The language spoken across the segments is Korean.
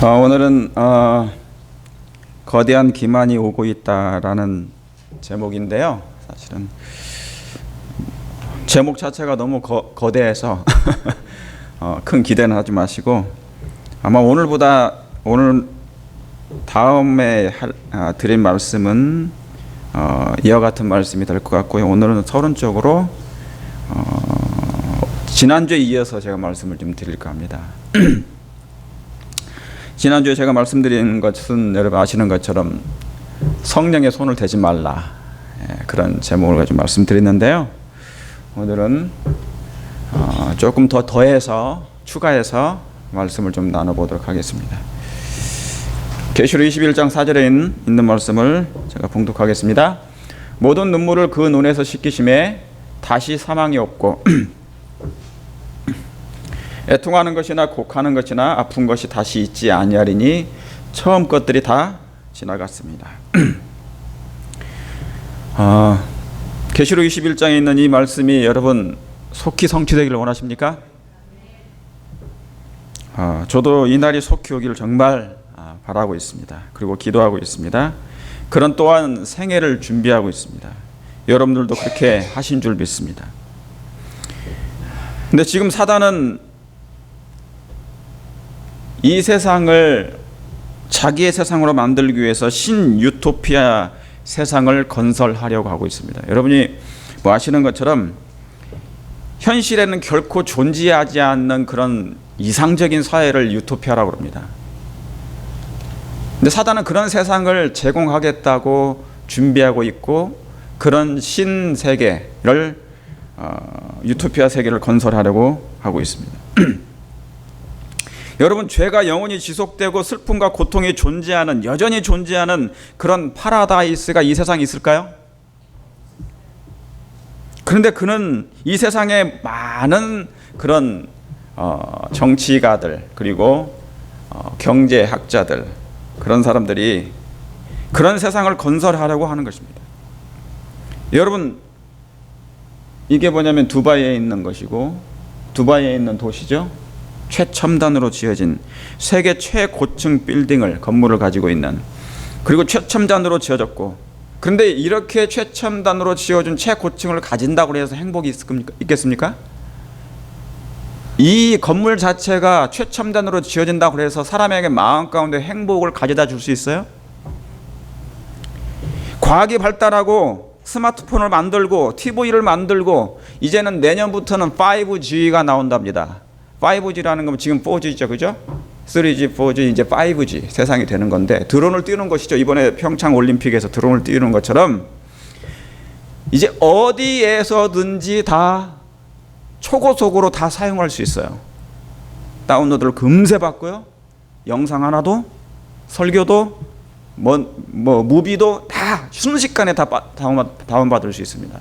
오늘은 거대한 기만이 오고 있다라는 제목인데요. 사실은 제목 자체가 너무 거대해서 큰 기대는 하지 마시고, 아마 오늘 다음에 드린 말씀은 이와 같은 말씀이 될 것 같고요. 오늘은 서론적으로 지난주에 이어서 제가 말씀을 좀 드릴까 합니다. 지난주에 제가 말씀드린 것은 여러분 아시는 것처럼 성령의 손을 대지 말라, 그런 제목을 가지고 말씀드렸는데요. 오늘은 조금 더 추가해서 말씀을 좀 나눠보도록 하겠습니다. 계시록 21장 4절에 있는 말씀을 제가 봉독하겠습니다. 모든 눈물을 그 눈에서 씻기심에 다시 사망이 없고 애통하는 것이나 곡하는 것이나 아픈 것이 다시 있지 아니하리니 처음 것들이 다 지나갔습니다. 계시록 21장에 있는 이 말씀이 여러분 속히 성취되기를 원하십니까? 저도 이 날이 속히 오기를 정말 바라고 있습니다. 그리고 기도하고 있습니다. 그런 또한 생애를 준비하고 있습니다. 여러분들도 그렇게 하신 줄 믿습니다. 근데 지금 사단은 이 세상을 자기의 세상으로 만들기 위해서 신유토피아 세상을 건설하려고 하고 있습니다. 여러분이 아시는 것처럼 현실에는 결코 존재하지 않는 그런 이상적인 사회를 유토피아라고 합니다. 근데 사단은 그런 세상을 제공하겠다고 준비하고 있고, 그런 신세계를 유토피아 세계를 건설하려고 하고 있습니다. 여러분, 죄가 영원히 지속되고 슬픔과 고통이 여전히 존재하는 그런 파라다이스가 이 세상에 있을까요? 그런데 그는 이 세상에 많은 그런 정치가들, 그리고 경제학자들, 그런 사람들이 그런 세상을 건설하려고 하는 것입니다. 여러분, 이게 뭐냐면 두바이에 있는 것이고, 두바이에 있는 도시죠. 최첨단으로 지어진 세계 최고층 건물을 가지고 있는, 그리고 최첨단으로 지어졌고, 그런데 이렇게 최첨단으로 지어준 최고층을 가진다고 해서 행복이 있겠습니까? 이 건물 자체가 최첨단으로 지어진다고 해서 사람에게 마음 가운데 행복을 가져다 줄 수 있어요? 과학이 발달하고 스마트폰을 만들고 TV를 만들고, 이제는 내년부터는 5G가 나온답니다. 5G라는 건 지금 4G죠, 그죠? 3G, 4G, 이제 5G 세상이 되는 건데, 드론을 띄우는 것이죠. 이번에 평창 올림픽에서 드론을 띄우는 것처럼 이제 어디에서든지 다 초고속으로 다 사용할 수 있어요. 다운로드를 금세 받고요. 영상 하나도, 설교도, 무비도 다 순식간에 다 다운받을 수 있습니다.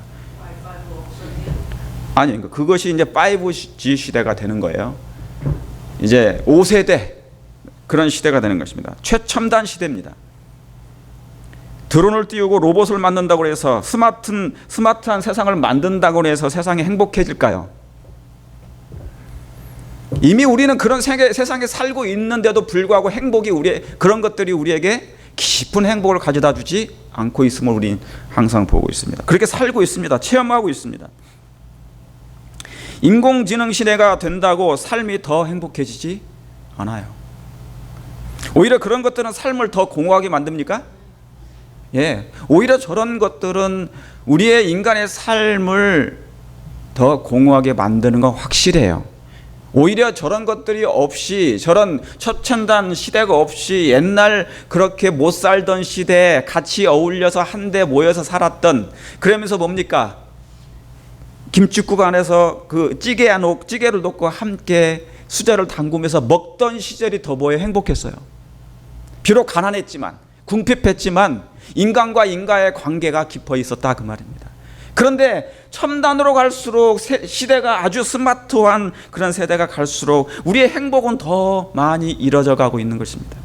아니, 그것이 이제 5G 시대가 되는 거예요. 이제 5세대 그런 시대가 되는 것입니다. 최첨단 시대입니다. 드론을 띄우고 로봇을 만든다고 해서 스마트한 세상을 만든다고 해서 세상이 행복해질까요? 이미 우리는 그런 세상에 살고 있는데도 불구하고 그런 것들이 우리에게 깊은 행복을 가져다 주지 않고 있음을 우리는 항상 보고 있습니다. 그렇게 살고 있습니다. 체험하고 있습니다. 인공지능 시대가 된다고 삶이 더 행복해지지 않아요. 오히려 그런 것들은 삶을 더 공허하게 만듭니까? 오히려 저런 것들은 우리의 인간의 삶을 더 공허하게 만드는 건 확실해요. 오히려 저런 것들이 없이, 저런 최첨단 시대가 없이 옛날 그렇게 못 살던 시대에 같이 어울려서 한데 모여서 살았던, 그러면서 뭡니까? 김칫국 안에서 그 찌개를 놓고 함께 수저를 담그면서 먹던 시절이 더 행복했어요. 비록 가난했지만, 궁핍했지만 인간과 인간의 관계가 깊어 있었다, 그 말입니다. 그런데 첨단으로 갈수록 시대가 아주 스마트한 그런 세대가 갈수록 우리의 행복은 더 많이 이뤄져 가고 있는 것입니다.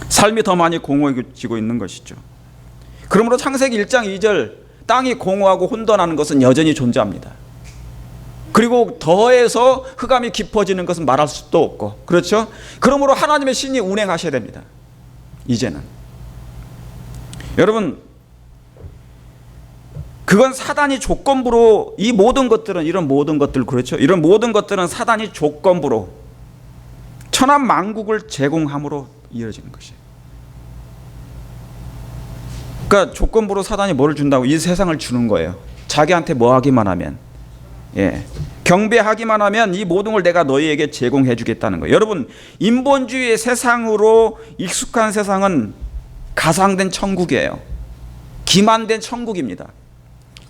삶이 더 많이 공허해지고 있는 것이죠. 그러므로 창세기 1장 2절 땅이 공허하고 혼돈하는 것은 여전히 존재합니다. 그리고 더해서 흑암이 깊어지는 것은 말할 수도 없고, 그렇죠? 그러므로 하나님의 신이 운행하셔야 됩니다. 이제는 여러분, 그건 사단이 조건부로, 이 모든 것들은, 이런 모든 것들, 그렇죠? 이런 모든 것들은 사단이 조건부로 천하 만국을 제공함으로 이어지는 것이에요. 그러니까 조건부로 사단이 뭐를 준다고? 이 세상을 주는 거예요. 자기한테 뭐 하기만 하면, 경배하기만 하면 이 모든 걸 내가 너희에게 제공해 주겠다는 거예요. 여러분, 인본주의의 세상으로 익숙한 세상은 가상된 천국이에요. 기만된 천국입니다.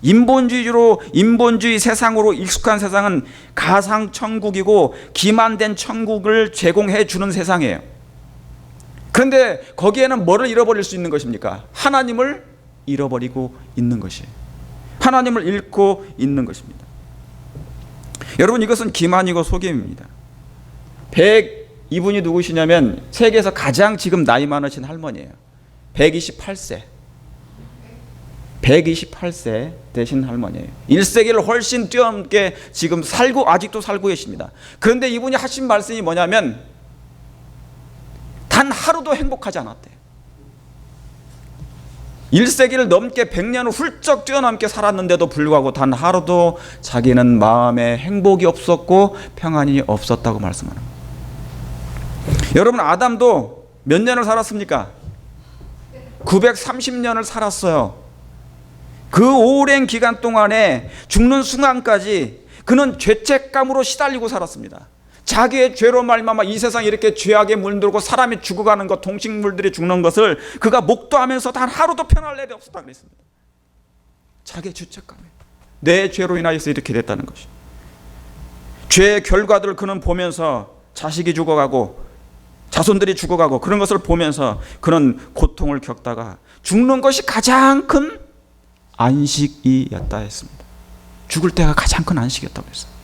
인본주의 세상으로 익숙한 세상은 가상 천국이고 기만된 천국을 제공해 주는 세상이에요. 그런데 거기에는 뭐를 잃어버릴 수 있는 것입니까? 하나님을 잃어버리고 있는 것이에요. 하나님을 잃고 있는 것입니다. 여러분, 이것은 기만이고 속임입니다. 이분이 누구시냐면 세계에서 가장 지금 나이 많으신 할머니예요. 128세 되신 할머니예요. 1세기를 훨씬 뛰어넘게 지금 아직도 살고 계십니다. 그런데 이분이 하신 말씀이 뭐냐면 단 하루도 행복하지 않았대요. 1세기를 넘게 100년을 훌쩍 뛰어넘게 살았는데도 불구하고 단 하루도 자기는 마음에 행복이 없었고 평안이 없었다고 말씀하는 거예요. 여러분, 아담도 몇 년을 살았습니까? 930년을 살았어요. 그 오랜 기간 동안에 죽는 순간까지 그는 죄책감으로 시달리고 살았습니다. 자기의 죄로 말미암아 이 세상에 이렇게 죄악에 물들고 사람이 죽어가는 것, 동식물들이 죽는 것을 그가 목도하면서 단 하루도 편할 일이 없었다고 그랬습니다. 자기의 죄책감에, 내 죄로 인하여서 이렇게 됐다는 것이. 죄의 결과들을 그는 보면서 자식이 죽어가고 자손들이 죽어가고 그런 것을 보면서 그는 고통을 겪다가 죽는 것이 가장 큰 안식이었다 했습니다. 죽을 때가 가장 큰 안식이었다고 했어요.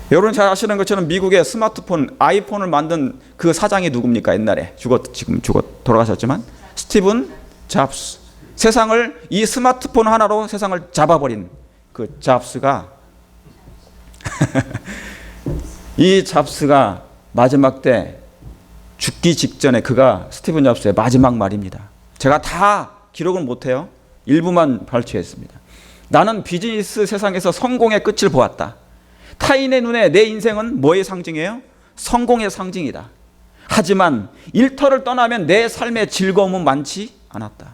여러분 잘 아시는 것처럼 미국의 스마트폰, 아이폰을 만든 그 사장이 누굽니까? 옛날에 지금 돌아가셨지만 스티븐 잡스. 세상을, 이 스마트폰 하나로 세상을 잡아버린 그 잡스가 이 잡스가 마지막 때 죽기 직전에 그가 스티븐 잡스의 마지막 말입니다. 제가 다 기록은 못해요. 일부만 발췌했습니다. 나는 비즈니스 세상에서 성공의 끝을 보았다. 타인의 눈에 내 인생은 뭐의 상징이에요? 성공의 상징이다. 하지만 일터를 떠나면 내 삶의 즐거움은 많지 않았다.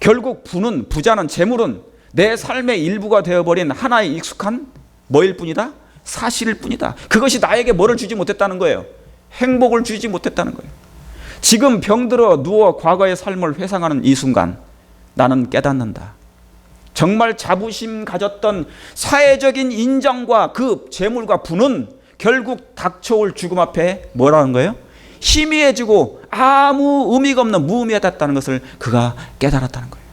결국 부자는, 재물은 내 삶의 일부가 되어버린 하나의 익숙한 뭐일 뿐이다? 사실일 뿐이다. 그것이 나에게 뭐를 주지 못했다는 거예요? 행복을 주지 못했다는 거예요. 지금 병들어 누워 과거의 삶을 회상하는 이 순간 나는 깨닫는다. 정말 자부심 가졌던 사회적인 인정과 그 재물과 부는 결국 닥쳐올 죽음 앞에 뭐라는 거예요? 희미해지고 아무 의미가 없는 무의미하다는 것을 그가 깨달았다는 거예요.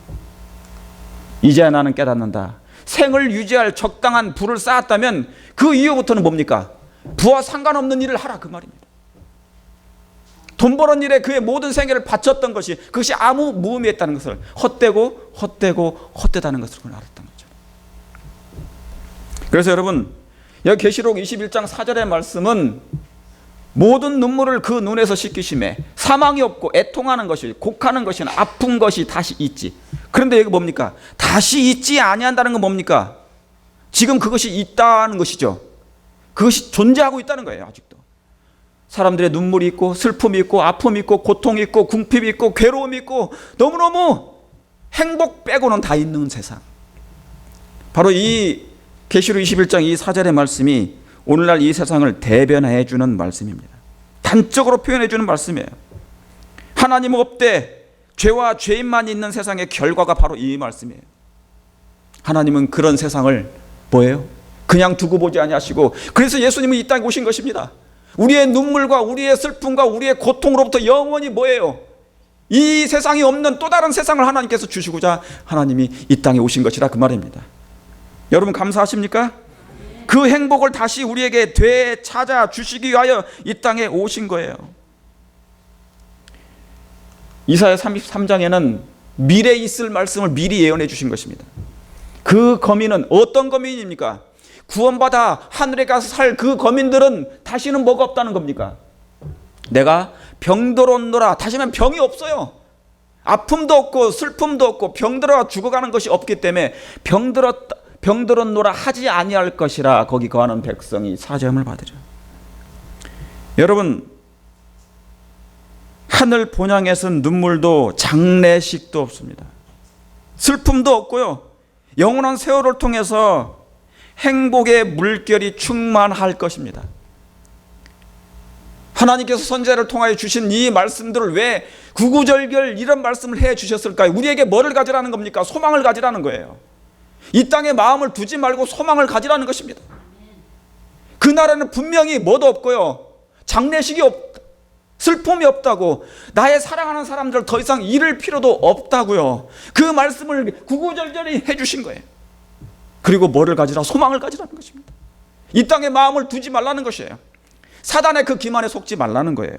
이제 나는 깨닫는다. 생을 유지할 적당한 부를 쌓았다면 그 이후부터는 뭡니까? 부와 상관없는 일을 하라, 그 말입니다. 돈 버는 일에 그의 모든 생애를 바쳤던 것이, 그것이 아무 무의미했다는 것을, 헛되다는 것을 알았던 거죠. 그래서 여러분, 여기 계시록 21장 4절의 말씀은 모든 눈물을 그 눈에서 씻기심에 사망이 없고 애통하는 것이, 곡하는 것이, 아픈 것이 다시 있지. 그런데 여기 뭡니까? 다시 있지 아니한다는 건 뭡니까? 지금 그것이 있다는 것이죠. 그것이 존재하고 있다는 거예요. 아직도 사람들의 눈물이 있고 슬픔이 있고 아픔이 있고 고통이 있고 궁핍이 있고 괴로움이 있고 너무너무 행복 빼고는 다 있는 세상. 바로 이 계시록 21장 이 4절의 말씀이 오늘날 이 세상을 대변해 주는 말씀입니다. 단적으로 표현해 주는 말씀이에요. 하나님은 없대, 죄와 죄인만 있는 세상의 결과가 바로 이 말씀이에요. 하나님은 그런 세상을 뭐예요? 그냥 두고 보지 아니하시고, 그래서 예수님은 이 땅에 오신 것입니다. 우리의 눈물과 우리의 슬픔과 우리의 고통으로부터 영원히 뭐예요? 이 세상이 없는 또 다른 세상을 하나님께서 주시고자 하나님이 이 땅에 오신 것이라, 그 말입니다. 여러분 감사하십니까? 그 행복을 다시 우리에게 되찾아 주시기 위하여 이 땅에 오신 거예요. 이사야 33장에는 미래에 있을 말씀을 미리 예언해 주신 것입니다. 그 거민은 어떤 거민입니까? 구원받아 하늘에 가서 살 그 거민들은 다시는 뭐가 없다는 겁니까? 내가 병들었노라. 다시는 병이 없어요. 아픔도 없고 슬픔도 없고 병들어 죽어가는 것이 없기 때문에 병들었노라 하지 아니할 것이라 거기 거하는 백성이 사죄함을 받으려. 여러분, 하늘 본향에서는 눈물도 장례식도 없습니다. 슬픔도 없고요. 영원한 세월을 통해서 행복의 물결이 충만할 것입니다. 하나님께서 선지자를 통하여 주신 이 말씀들을 왜 구구절절 이런 말씀을 해 주셨을까요? 우리에게 뭐를 가지라는 겁니까? 소망을 가지라는 거예요. 이 땅에 마음을 두지 말고 소망을 가지라는 것입니다. 그 나라는 분명히 뭐도 없고요. 장례식이 없다. 슬픔이 없다고. 나의 사랑하는 사람들 더 이상 잃을 필요도 없다고요. 그 말씀을 구구절절히 해주신 거예요. 그리고 뭐를 가지라? 소망을 가지라는 것입니다. 이 땅에 마음을 두지 말라는 것이에요. 사단의 그 기만에 속지 말라는 거예요.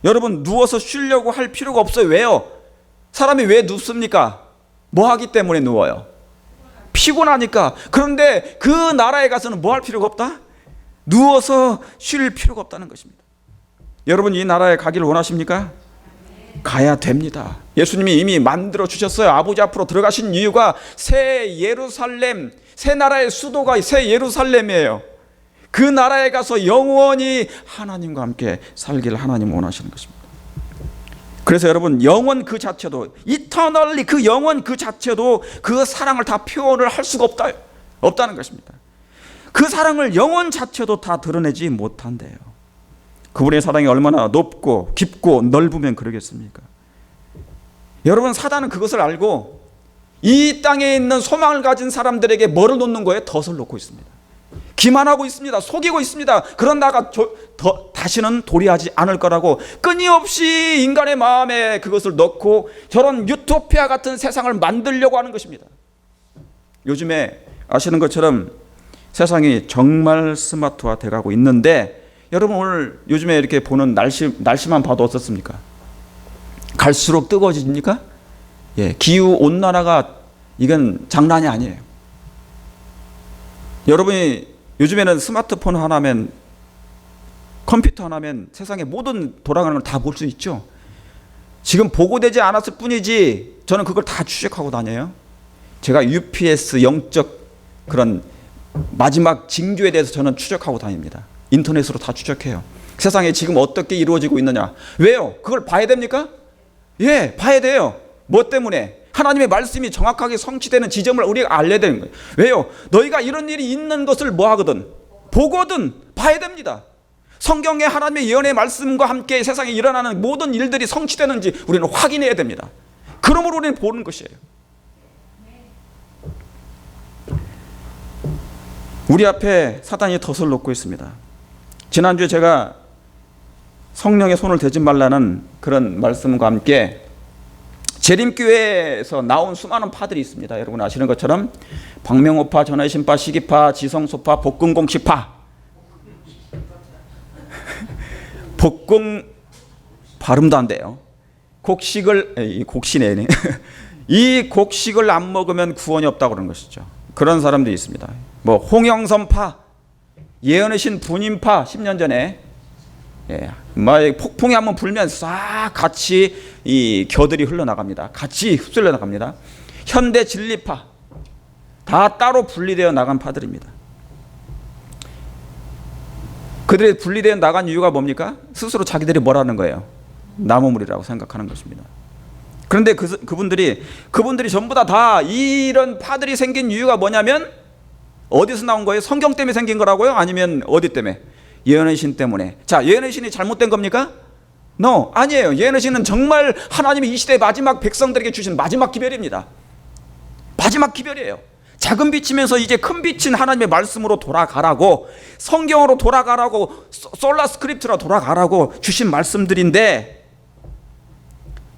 여러분, 누워서 쉬려고 할 필요가 없어요. 왜요? 사람이 왜 눕습니까? 뭐 하기 때문에 누워요? 피곤하니까. 그런데 그 나라에 가서는 뭐 할 필요가 없다? 누워서 쉴 필요가 없다는 것입니다. 여러분, 이 나라에 가기를 원하십니까? 가야 됩니다. 예수님이 이미 만들어 주셨어요. 아버지 앞으로 들어가신 이유가 새 예루살렘, 새 나라의 수도가 새 예루살렘이에요. 그 나라에 가서 영원히 하나님과 함께 살기를 하나님 원하시는 것입니다. 그래서 여러분, 영원 그 자체도, 이터널리 그 영원 그 자체도 그 사랑을 다 표현을 할 수가 없다는 것입니다. 그 사랑을 영원 자체도 다 드러내지 못한대요. 그분의 사랑이 얼마나 높고 깊고 넓으면 그러겠습니까? 여러분, 사단은 그것을 알고 이 땅에 있는 소망을 가진 사람들에게 뭐를 놓는 거예요? 덫을 놓고 있습니다. 기만하고 있습니다. 속이고 있습니다. 그런 나가 다시는 도리하지 않을 거라고 끊임없이 인간의 마음에 그것을 넣고 저런 유토피아 같은 세상을 만들려고 하는 것입니다. 요즘에 아시는 것처럼 세상이 정말 스마트화 돼가고 있는데, 여러분 오늘 요즘에 이렇게 보는 날씨만 봐도 어떻습니까? 갈수록 뜨거워집니까? 예, 기후 온난화가 이건 장난이 아니에요. 여러분이 요즘에는 스마트폰 하나면, 컴퓨터 하나면 세상의 모든 돌아가는 걸 다 볼 수 있죠. 지금 보고되지 않았을 뿐이지 저는 그걸 다 추적하고 다녀요. 제가 UPS 영적 그런 마지막 징조에 대해서 저는 추적하고 다닙니다. 인터넷으로 다 추적해요. 세상에 지금 어떻게 이루어지고 있느냐. 왜요? 그걸 봐야 됩니까? 예, 봐야 돼요. 뭐 때문에? 하나님의 말씀이 정확하게 성취되는 지점을 우리가 알려야 되는 거예요. 왜요? 너희가 이런 일이 있는 것을 뭐 하거든? 보거든 봐야 됩니다. 성경에 하나님의 예언의 말씀과 함께 세상에 일어나는 모든 일들이 성취되는지 우리는 확인해야 됩니다. 그러므로 우리는 보는 것이에요. 우리 앞에 사단이 덫을 놓고 있습니다. 지난주에 제가 성령의 손을 대지 말라는 그런 말씀과 함께 재림교회에서 나온 수많은 파들이 있습니다. 여러분 아시는 것처럼 박명호파, 전해신파, 시기파, 지성소파, 복근공식파. 복근 발음도 안 돼요. 곡식을 이 곡식을 안 먹으면 구원이 없다고 그러는 것이죠. 그런 사람들이 있습니다. 뭐 홍영선파, 예언의 신 분인파 10년 전에 폭풍이 한번 불면 싹 같이 이 겨들이 흘러나갑니다. 같이 흡수려 나갑니다. 현대 진리파 다 따로 분리되어 나간 파들입니다. 그들이 분리되어 나간 이유가 뭡니까? 스스로 자기들이 뭐라는 거예요? 나무물이라고 생각하는 것입니다. 그런데 그분들이 전부 다 이런 파들이 생긴 이유가 뭐냐면 어디서 나온 거예요? 성경 때문에 생긴 거라고요? 아니면 어디 때문에? 예언의 신 때문에. 자, 예언의 신이 잘못된 겁니까? No, 아니에요. 예언의 신은 정말 하나님이 이 시대 마지막 백성들에게 주신 마지막 기별입니다. 마지막 기별이에요. 작은 빛이면서 이제 큰 빛인 하나님의 말씀으로 돌아가라고, 성경으로 돌아가라고, 솔라 스크립트로 돌아가라고 주신 말씀들인데,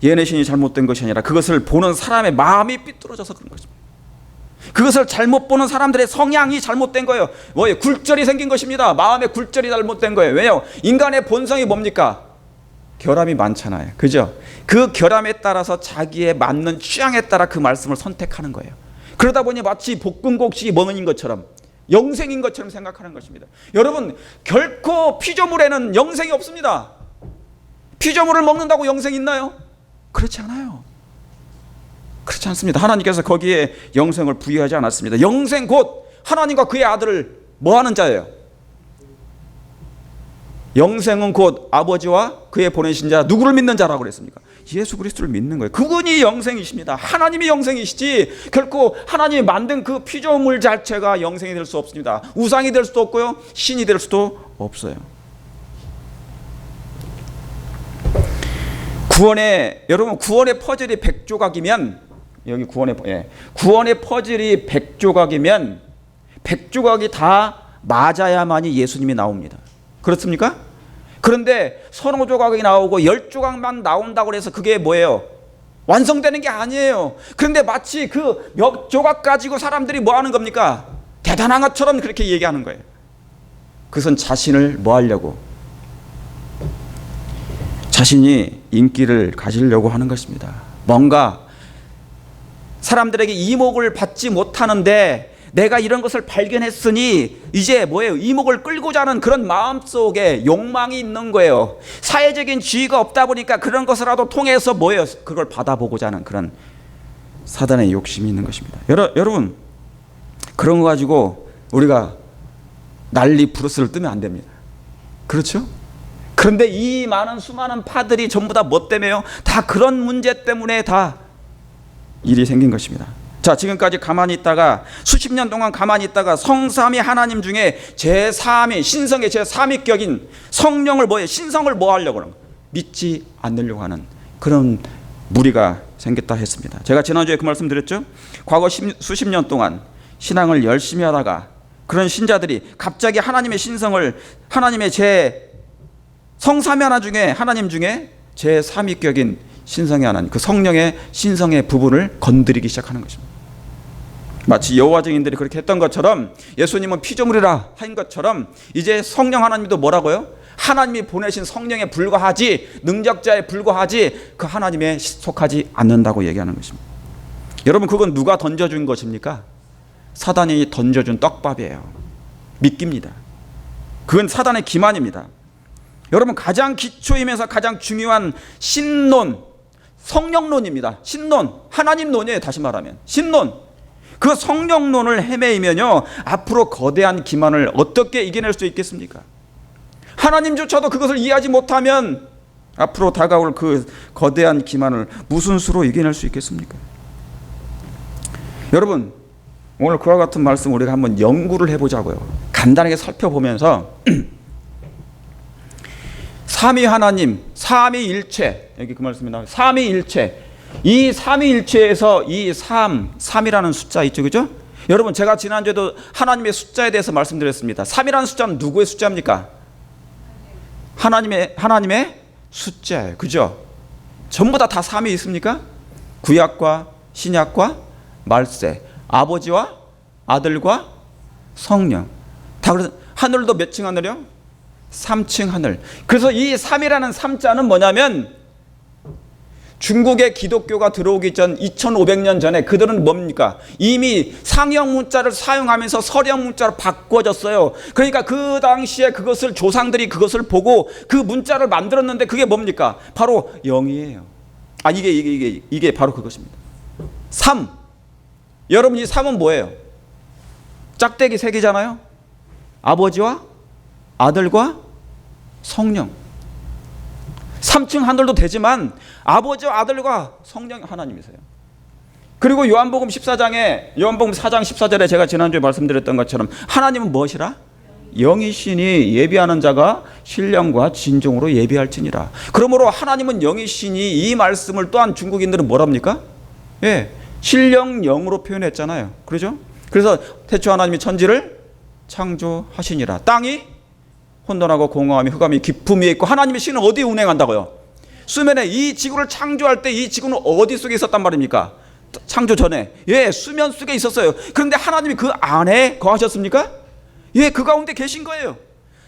예언의 신이 잘못된 것이 아니라 그것을 보는 사람의 마음이 삐뚤어져서 그런 것입니다. 그것을 잘못 보는 사람들의 성향이 잘못된 거예요. 뭐예요? 굴절이 생긴 것입니다. 마음의 굴절이 잘못된 거예요. 왜요? 인간의 본성이 뭡니까? 결함이 많잖아요. 그죠? 그 결함에 따라서 자기의 맞는 취향에 따라 그 말씀을 선택하는 거예요. 그러다 보니 마치 볶은 곡식이 먹는 것처럼 영생인 것처럼 생각하는 것입니다. 여러분, 결코 피조물에는 영생이 없습니다. 피조물을 먹는다고 영생이 있나요? 그렇지 않아요. 그렇지 않습니다. 하나님께서 거기에 영생을 부여하지 않았습니다. 영생 곧 하나님과 그의 아들을 뭐하는 자예요? 영생은 곧 아버지와 그의 보내신 자, 누구를 믿는 자라고 그랬습니까? 예수 그리스도를 믿는 거예요. 그분이 영생이십니다. 하나님이 영생이시지 결코 하나님이 만든 그 피조물 자체가 영생이 될 수 없습니다. 우상이 될 수도 없고요, 신이 될 수도 없어요. 여러분 구원의 퍼즐이 100조각이면 여기 구원의 퍼즐이 100조각이면 100조각이 다 맞아야만이 예수님이 나옵니다. 그렇습니까? 그런데 서너 조각이 나오고 10조각만 나온다고 해서 그게 뭐예요? 완성되는 게 아니에요. 그런데 마치 그 몇 조각 가지고 사람들이 뭐 하는 겁니까? 대단한 것처럼 그렇게 얘기하는 거예요. 그것은 자신을 뭐 하려고? 자신이 인기를 가지려고 하는 것입니다. 뭔가 사람들에게 이목을 받지 못하는데 내가 이런 것을 발견했으니 이제 뭐예요? 이목을 끌고자 하는 그런 마음속에 욕망이 있는 거예요. 사회적인 지위가 없다 보니까 그런 것이라도 통해서 뭐예요? 그걸 받아보고자 하는 그런 사단의 욕심이 있는 것입니다. 여러분, 그런 거 가지고 우리가 난리 부르스를 뜨면 안 됩니다. 그렇죠? 그런데 이 수많은 파들이 전부 다 뭐 때문에요? 다 그런 문제 때문에 다 일이 생긴 것입니다. 자, 지금까지 가만히 있다가 수십 년 동안 가만히 있다가 성삼위 하나님 중에 제3위 신성의 제3위격인 성령을 신성을 뭐 하려고 하는 거예요? 믿지 않으려고 하는 그런 무리가 생겼다 했습니다. 제가 지난주에 그 말씀드렸죠. 과거 수십 년 동안 신앙을 열심히 하다가 그런 신자들이 갑자기 하나님의 신성을 하나님의 성삼위 하나님 중에 제3위격인 신성의 하나님, 그 성령의 신성의 부분을 건드리기 시작하는 것입니다. 마치 여호와 증인들이 그렇게 했던 것처럼 예수님은 피조물이라 한 것처럼 이제 성령 하나님도 뭐라고요? 하나님이 보내신 성령에 불과하지, 능력자에 불과하지, 그 하나님에 속하지 않는다고 얘기하는 것입니다. 여러분, 그건 누가 던져준 것입니까? 사단이 던져준 떡밥이에요. 미끼입니다. 그건 사단의 기만입니다. 여러분, 가장 기초이면서 가장 중요한 신론, 성령론입니다. 신론, 하나님론이에요. 다시 말하면 신론. 그 성령론을 헤매이면요, 앞으로 거대한 기만을 어떻게 이겨낼 수 있겠습니까? 하나님조차도 그것을 이해하지 못하면 앞으로 다가올 그 거대한 기만을 무슨 수로 이겨낼 수 있겠습니까? 여러분, 오늘 그와 같은 말씀 우리가 한번 연구를 해보자고요. 간단하게 살펴보면서 삼위 하나님, 삼위일체, 여기 그 말씀이 나와요. 삼위일체. 이 삼위일체에서 이 3이라는 숫자 있죠, 그죠? 여러분, 제가 지난주에도 하나님의 숫자에 대해서 말씀드렸습니다. 3이라는 숫자는 누구의 숫자입니까? 하나님의 숫자예요, 그죠? 전부 다 3이 있습니까? 구약과 신약과 말세, 아버지와 아들과 성령. 다 그래서 하늘도 몇 층 하늘이요? 3층 하늘. 그래서 이 3이라는 3자는 뭐냐면 중국의 기독교가 들어오기 전 2500년 전에 그들은 뭡니까? 이미 상형 문자를 사용하면서 서령 문자로 바꿔졌어요. 그러니까 그 당시에 그것을 조상들이 그것을 보고 그 문자를 만들었는데 그게 뭡니까? 바로 0이에요. 이게 바로 그것입니다. 3. 여러분, 이 3은 뭐예요? 짝대기 3개잖아요. 아버지와 아들과 성령. 3층 하늘도 되지만 아버지와 아들과 성령 하나님이세요. 그리고 요한복음 4장 14절에 제가 지난주에 말씀드렸던 것처럼 하나님은 무엇이라? 영이시니 예비하는 자가 신령과 진정으로 예비할지니라. 그러므로 하나님은 영이시니 이 말씀을 또한 중국인들은 뭐랍니까? 신령영으로 표현했잖아요. 그렇죠? 그래서 태초 하나님이 천지를 창조하시니라. 땅이 혼돈하고 공허함이 흑암이 깊음 위에 있고 하나님의 신은 어디에 운행한다고요? 수면에. 이 지구를 창조할 때 이 지구는 어디 속에 있었단 말입니까? 창조 전에 수면 속에 있었어요. 그런데 하나님이 그 안에 거하셨습니까? 그 가운데 계신 거예요.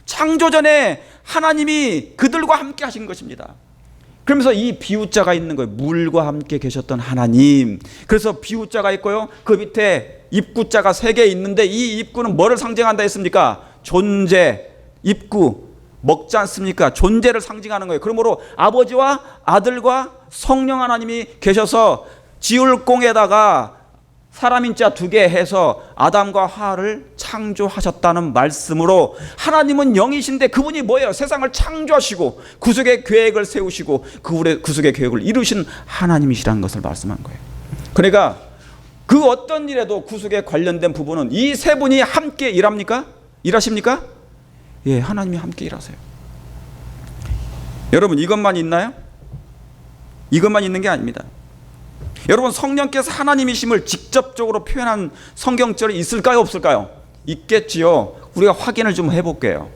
창조 전에 하나님이 그들과 함께 하신 것입니다. 그러면서 이 비유자가 있는 거예요. 물과 함께 계셨던 하나님. 그래서 비유자가 있고요. 그 밑에 입구자가 3개 있는데 이 입구는 뭐를 상징한다 했습니까? 존재, 입구. 먹지 않습니까? 존재를 상징하는 거예요. 그러므로 아버지와 아들과 성령 하나님이 계셔서 지울공에다가 사람인자 2개 해서 아담과 하와를 창조하셨다는 말씀으로 하나님은 영이신데 그분이 뭐예요? 세상을 창조하시고 구속의 계획을 세우시고 그 구속의 계획을 이루신 하나님이시라는 것을 말씀한 거예요. 그러니까 그 어떤 일에도 구속에 관련된 부분은 이 3분이 함께 일합니까? 일하십니까? 예, 하나님이 함께 일하세요. 여러분, 이것만 있나요? 이것만 있는 게 아닙니다. 여러분, 성령께서 하나님이심을 직접적으로 표현한 성경절이 있을까요? 없을까요? 있겠지요. 우리가 확인을 좀 해볼게요.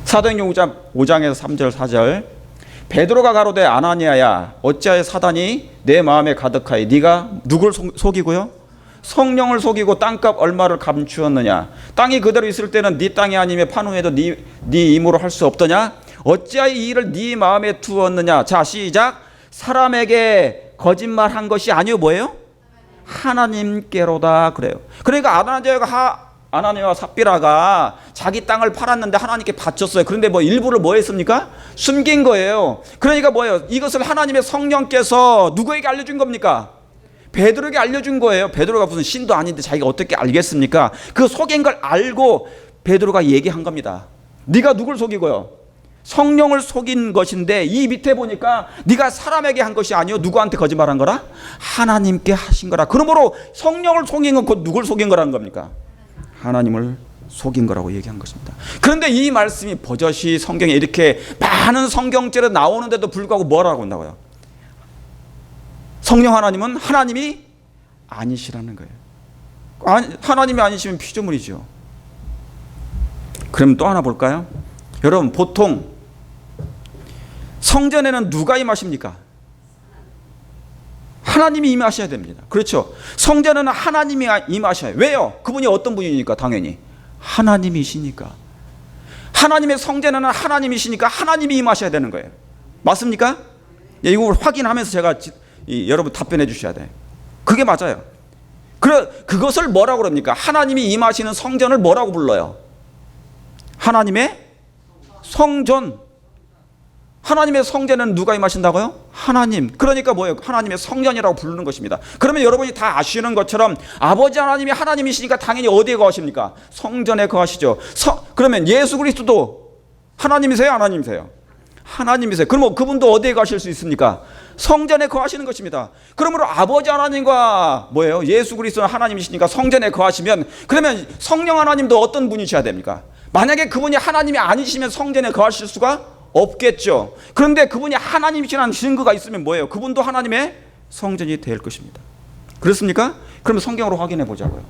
사도행전 5장에서 3절 4절 베드로가 가로되 아나니아야 어찌하여 사단이 내 마음에 가득하여 네가 누굴 속이고요? 성령을 속이고 땅값 얼마를 감추었느냐? 땅이 그대로 있을 때는 네 땅이 아니며 판후에도 네 임으로 할 수 없더냐? 어찌하여 이 일을 네 마음에 두었느냐? 자, 시작. 사람에게 거짓말한 것이 아니요 뭐예요? 하나님께로다 그래요. 그러니까 아나니아와 삽비라가 자기 땅을 팔았는데 하나님께 바쳤어요. 그런데 뭐 일부를 뭐 했습니까? 숨긴 거예요. 그러니까 뭐예요? 이것을 하나님의 성령께서 누구에게 알려준 겁니까? 베드로에게 알려준 거예요. 베드로가 무슨 신도 아닌데 자기가 어떻게 알겠습니까? 그 속인 걸 알고 베드로가 얘기한 겁니다. 네가 누굴 속이고요? 성령을 속인 것인데 이 밑에 보니까 네가 사람에게 한 것이 아니요 누구한테 거짓말한 거라? 하나님께 하신 거라. 그러므로 성령을 속인 건 곧 누굴 속인 거라는 겁니까? 하나님을 속인 거라고 얘기한 것입니다. 그런데 이 말씀이 버젓이 성경에 이렇게 많은 성경절에 나오는데도 불구하고 뭐라고 한다고요? 성령 하나님은 하나님이 아니시라는 거예요. 하나님이 아니시면 피조물이죠. 그럼 또 하나 볼까요? 여러분, 보통 성전에는 누가 임하십니까? 하나님이 임하셔야 됩니다. 그렇죠? 성전에는 하나님이 임하셔야 해요. 왜요? 그분이 어떤 분이니까? 당연히 하나님이시니까. 하나님의 성전에는 하나님이시니까 하나님이 임하셔야 되는 거예요. 맞습니까? 예, 이걸 확인하면서 제가 여러분 답변해 주셔야 돼요. 그게 맞아요. 그것을 뭐라고 그럽니까? 하나님이 임하시는 성전을 뭐라고 불러요? 하나님의 성전. 하나님의 성전에는 누가 임하신다고요? 하나님. 그러니까 뭐예요? 하나님의 성전이라고 부르는 것입니다. 그러면 여러분이 다 아시는 것처럼 아버지 하나님이 하나님이시니까 당연히 어디에 거하십니까? 성전에 거하시죠. 그러면 예수 그리스도도 하나님이세요? 하나님이세요? 하나님이세요. 그러면 그분도 어디에 거하실 수 있습니까? 성전에 거하시는 것입니다. 그러므로 아버지 하나님과 뭐예요? 예수 그리스도는 하나님이시니까 성전에 거하시면 그러면 성령 하나님도 어떤 분이셔야 됩니까? 만약에 그분이 하나님이 아니시면 성전에 거하실 수가 없겠죠. 그런데 그분이 하나님이시라는 증거가 있으면 뭐예요? 그분도 하나님의 성전이 될 것입니다. 그렇습니까? 그러면 성경으로 확인해 보자고요.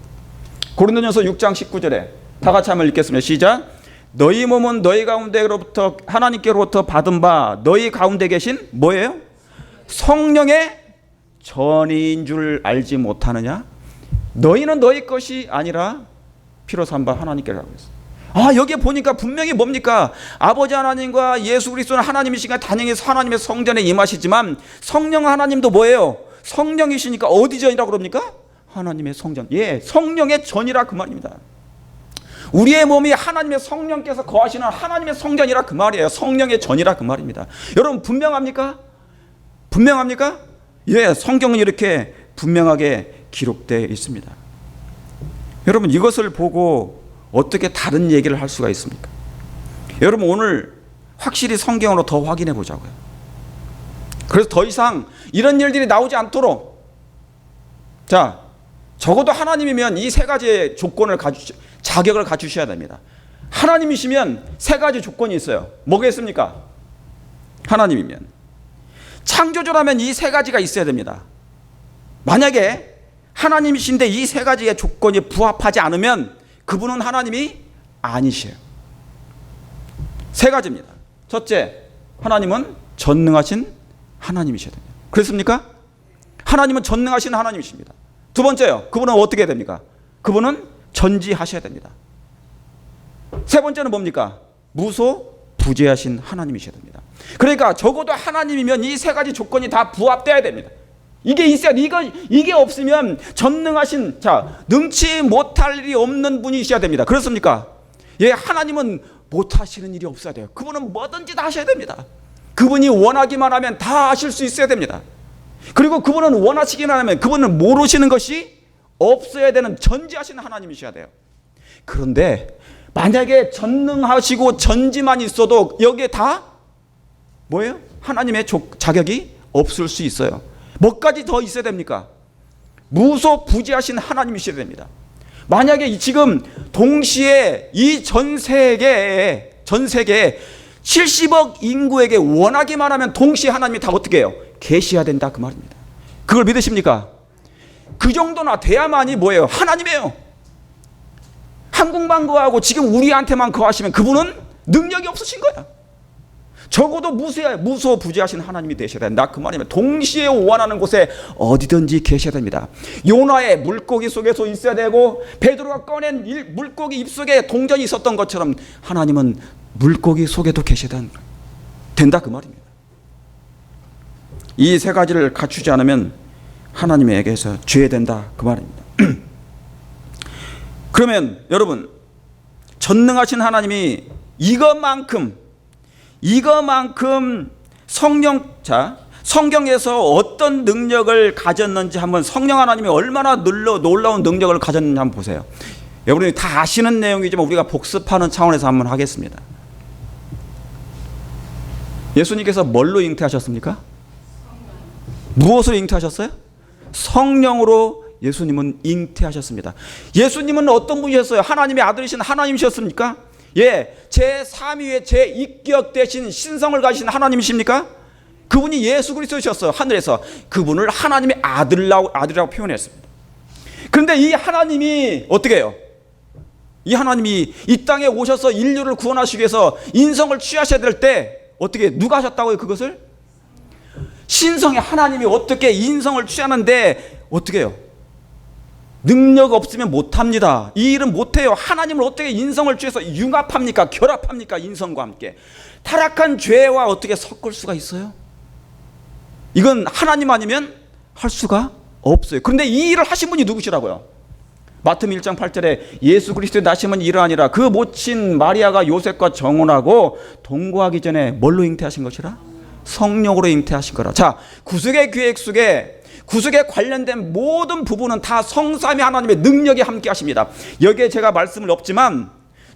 고린도전서 6장 19절에 다 같이 한번 읽겠습니다. 시작. 너희 몸은 너희 가운데로부터 하나님께로부터 받은 바 너희 가운데 계신 뭐예요? 성령의 전인 줄 알지 못하느냐? 너희는 너희 것이 아니라 피로 산 바 하나님께라고 했어요. 여기에 보니까 분명히 뭡니까? 아버지 하나님과 예수 그리스도는 하나님이시니까 당연히 하나님의 성전에 임하시지만 성령 하나님도 뭐예요? 성령이시니까 어디 전이라고 그럽니까? 하나님의 성전. 예, 성령의 전이라 그 말입니다. 우리의 몸이 하나님의 성령께서 거하시는 하나님의 성전이라 그 말이에요. 성령의 전이라 그 말입니다. 여러분 분명합니까? 분명합니까? 예, 성경은 이렇게 분명하게 기록되어 있습니다. 여러분 이것을 보고 어떻게 다른 얘기를 할 수가 있습니까? 여러분 오늘 확실히 성경으로 더 확인해 보자고요. 그래서 더 이상 이런 일들이 나오지 않도록 자 적어도 하나님이면 이 3가지의 조건을 자격을 갖추셔야 됩니다. 하나님이시면 3가지 조건이 있어요. 뭐겠습니까? 하나님이면 창조주라면 이 3가지가 있어야 됩니다. 만약에 하나님이신데 이 3가지의 조건이 부합하지 않으면 그분은 하나님이 아니셔요. 3가지입니다. 첫째, 하나님은 전능하신 하나님이셔야 됩니다. 그렇습니까? 하나님은 전능하신 하나님이십니다. 두 번째요, 그분은 어떻게 됩니까? 그분은 전지하셔야 됩니다. 세 번째는 뭡니까? 무소 부재하신 하나님이셔야 됩니다. 그러니까 적어도 하나님이면 이 세 가지 조건이 다 부합돼야 됩니다. 이게 있어야, 이게 없으면 전능하신, 능치 못할 일이 없는 분이셔야 됩니다. 그렇습니까? 예, 하나님은 못하시는 일이 없어야 돼요. 그분은 뭐든지 다 하셔야 됩니다. 그분이 원하기만 하면 다 하실 수 있어야 됩니다. 그리고 그분은 원하시기만 하면 그분은 모르시는 것이 없어야 되는 전지하신 하나님이셔야 돼요. 그런데 만약에 전능하시고 전지만 있어도 여기에 다 뭐예요? 하나님의 자격이 없을 수 있어요. 뭐까지 더 있어야 됩니까? 무소부지하신 하나님이셔야 됩니다. 만약에 지금 동시에 이 전 세계에 70억 인구에게 원하기만 하면 동시에 하나님이 다 어떻게 해요? 계셔야 된다, 그 말입니다. 그걸 믿으십니까? 그 정도나 돼야만이 뭐예요? 하나님이에요. 한국만 거하고 지금 우리한테만 거하시면 그분은 능력이 없으신 거야. 적어도 무소부지하신 하나님이 되셔야 된다, 그 말이면 동시에 원하는 곳에 어디든지 계셔야 됩니다. 요나의 물고기 속에서 있어야 되고 베드로가 꺼낸 물고기 입속에 동전이 있었던 것처럼 하나님은 물고기 속에도 계셔야 된다, 그 말입니다. 이 세 가지를 갖추지 않으면 하나님에게서 죄된다, 그 말입니다. 그러면 여러분, 전능하신 하나님이 이것만큼 성경에서 어떤 능력을 가졌는지 한번, 성령 하나님이 얼마나 놀라운 능력을 가졌는지 한번 보세요. 여러분이 다 아시는 내용이지만 우리가 복습하는 차원에서 한번 하겠습니다. 예수님께서 뭘로 잉태하셨습니까? 무엇으로 잉태하셨어요? 성령으로 예수님은 잉태하셨습니다. 예수님은 어떤 분이셨어요? 하나님의 아들이신 하나님이셨습니까? 예, 제3위의 제2격 대신 신성을 가지신 하나님이십니까? 그분이 예수 그리스도셨어요. 하늘에서 그분을 하나님의 아들이라고 표현했습니다. 그런데 이 하나님이 어떻게 해요? 이 하나님이 이 땅에 오셔서 인류를 구원하시기 위해서 인성을 취하셔야 될 때 어떻게, 누가 하셨다고요? 그것을? 신성의 하나님이 어떻게 인성을 취하는데 어떻게 해요? 능력 없으면 못합니다. 이 일은 못해요. 하나님을 어떻게 인성을 취해서 융합합니까? 결합합니까? 인성과 함께. 타락한 죄와 어떻게 섞을 수가 있어요? 이건 하나님 아니면 할 수가 없어요. 그런데 이 일을 하신 분이 누구시라고요? 마태복음 1장 8절에 예수 그리스도의 나심은 이러하니라. 그 모친 마리아가 요셉과 정혼하고 동거하기 전에 뭘로 잉태하신 것이라? 성령으로 잉태하신 거라. 자, 구속의 계획 속에 구속에 관련된 모든 부분은 다 성삼위 하나님의 능력이 함께 하십니다. 여기에 제가 말씀을 없지만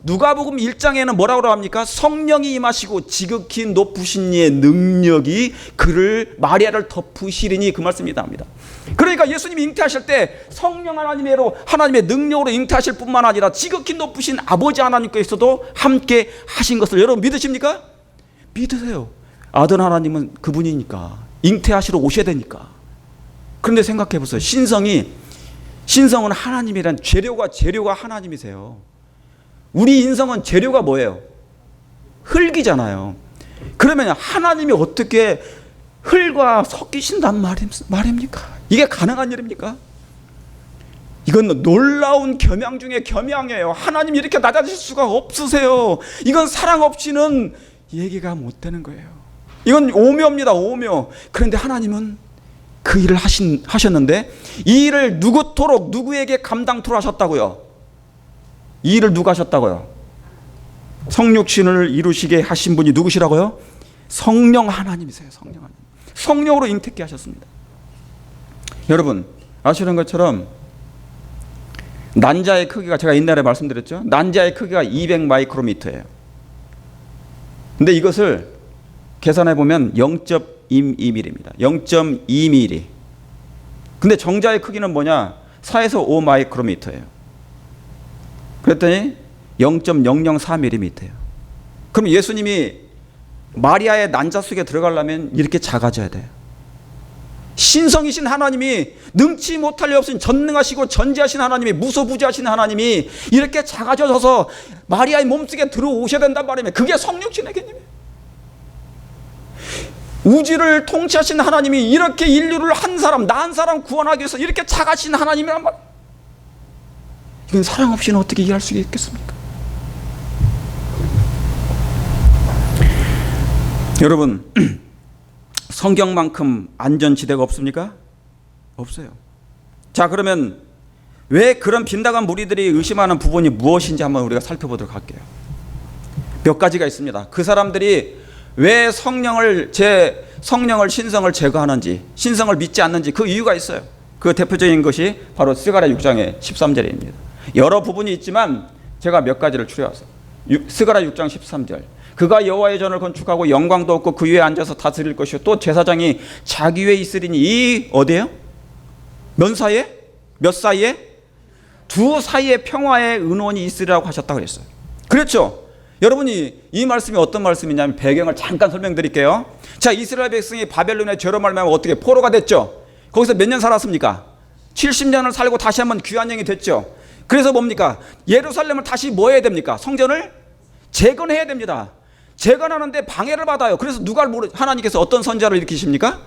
누가복음 1장에는 뭐라고 합니까? 성령이 임하시고 지극히 높으신 이의 능력이 그를, 마리아를 덮으시리니, 그 말씀이 나옵니다. 그러니까 예수님이 잉태하실 때 성령 하나님의 능력으로 잉태하실 뿐만 아니라 지극히 높으신 아버지 하나님께서도 함께 하신 것을 여러분 믿으십니까? 믿으세요. 아들 하나님은 그분이니까, 잉태하시러 오셔야 되니까. 그런데 생각해 보세요. 신성은 하나님이란 재료가 하나님이세요. 우리 인성은 재료가 뭐예요? 흙이잖아요. 그러면 하나님이 어떻게 흙과 섞이신단 말입니까? 이게 가능한 일입니까? 이건 놀라운 겸양 중에 겸양이에요. 하나님이 이렇게 낮아질 수가 없으세요. 이건 사랑 없이는 얘기가 못 되는 거예요. 이건 오묘입니다, 오묘. 그런데 하나님은 그 일을 하셨는데 이 일을 누구에게 감당토록 하셨다고요? 이 일을 누가 하셨다고요? 성육신을 이루시게 하신 분이 누구시라고요? 성령 하나님이세요. 성령 하나님. 성령으로 잉태케 하셨습니다. 여러분 아시는 것처럼 난자의 크기가, 제가 옛날에 말씀드렸죠, 난자의 크기가 200마이크로미터예요. 근데 이것을 계산해 보면 0.22mm입니다. 0.2mm. 근데 정자의 크기는 뭐냐? 4에서 5마이크로미터예요. 그랬더니 0.004mm예요. 그럼 예수님이 마리아의 난자 속에 들어가려면 이렇게 작아져야 돼요. 신성이신 하나님이, 능치 못할 리 없으신 전능하시고 전지하신 하나님이, 무소부지하신 하나님이 이렇게 작아져서 마리아의 몸속에 들어오셔야 된단 말이에요. 그게 성육신의 개념이에요. 우주를 통치하신 하나님이 이렇게 인류를 나 한 사람 구원하기 위해서 이렇게 작아진 하나님이란 말이에요. 이건 사랑 없이는 어떻게 이해할 수 있겠습니까? 여러분, 성경만큼 안전지대가 없습니까? 없어요. 자, 그러면 왜 그런 빗나간 무리들이 의심하는 부분이 무엇인지 한번 우리가 살펴보도록 할게요. 몇 가지가 있습니다. 그 사람들이 왜 성령을 신성을 제거하는지, 신성을 믿지 않는지 그 이유가 있어요. 그 대표적인 것이 바로 스가랴 6장의 13절입니다. 여러 부분이 있지만 제가 몇 가지를 추려왔어요. 스가랴 6장 13절. 그가 여호와의 전을 건축하고 영광도 없고 그 위에 앉아서 다스릴 것이요 또 제사장이 자기 위에 있으리니 이 어디예요? 몇 사이에? 몇 사이에? 두 사이에 평화의 은원이 있으리라고 하셨다고 그랬어요. 그렇죠? 여러분이 이 말씀이 어떤 말씀이냐면 배경을 잠깐 설명드릴게요. 자, 이스라엘 백성이 바벨론의 죄로 말미암아 어떻게 포로가 됐죠? 거기서 몇 년 살았습니까? 70년을 살고 다시 한번 귀환 영이 됐죠. 그래서 뭡니까? 예루살렘을 다시 뭐 해야 됩니까? 성전을 재건해야 됩니다. 재건하는데 방해를 받아요. 그래서 하나님께서 어떤 선지자를 일으키십니까?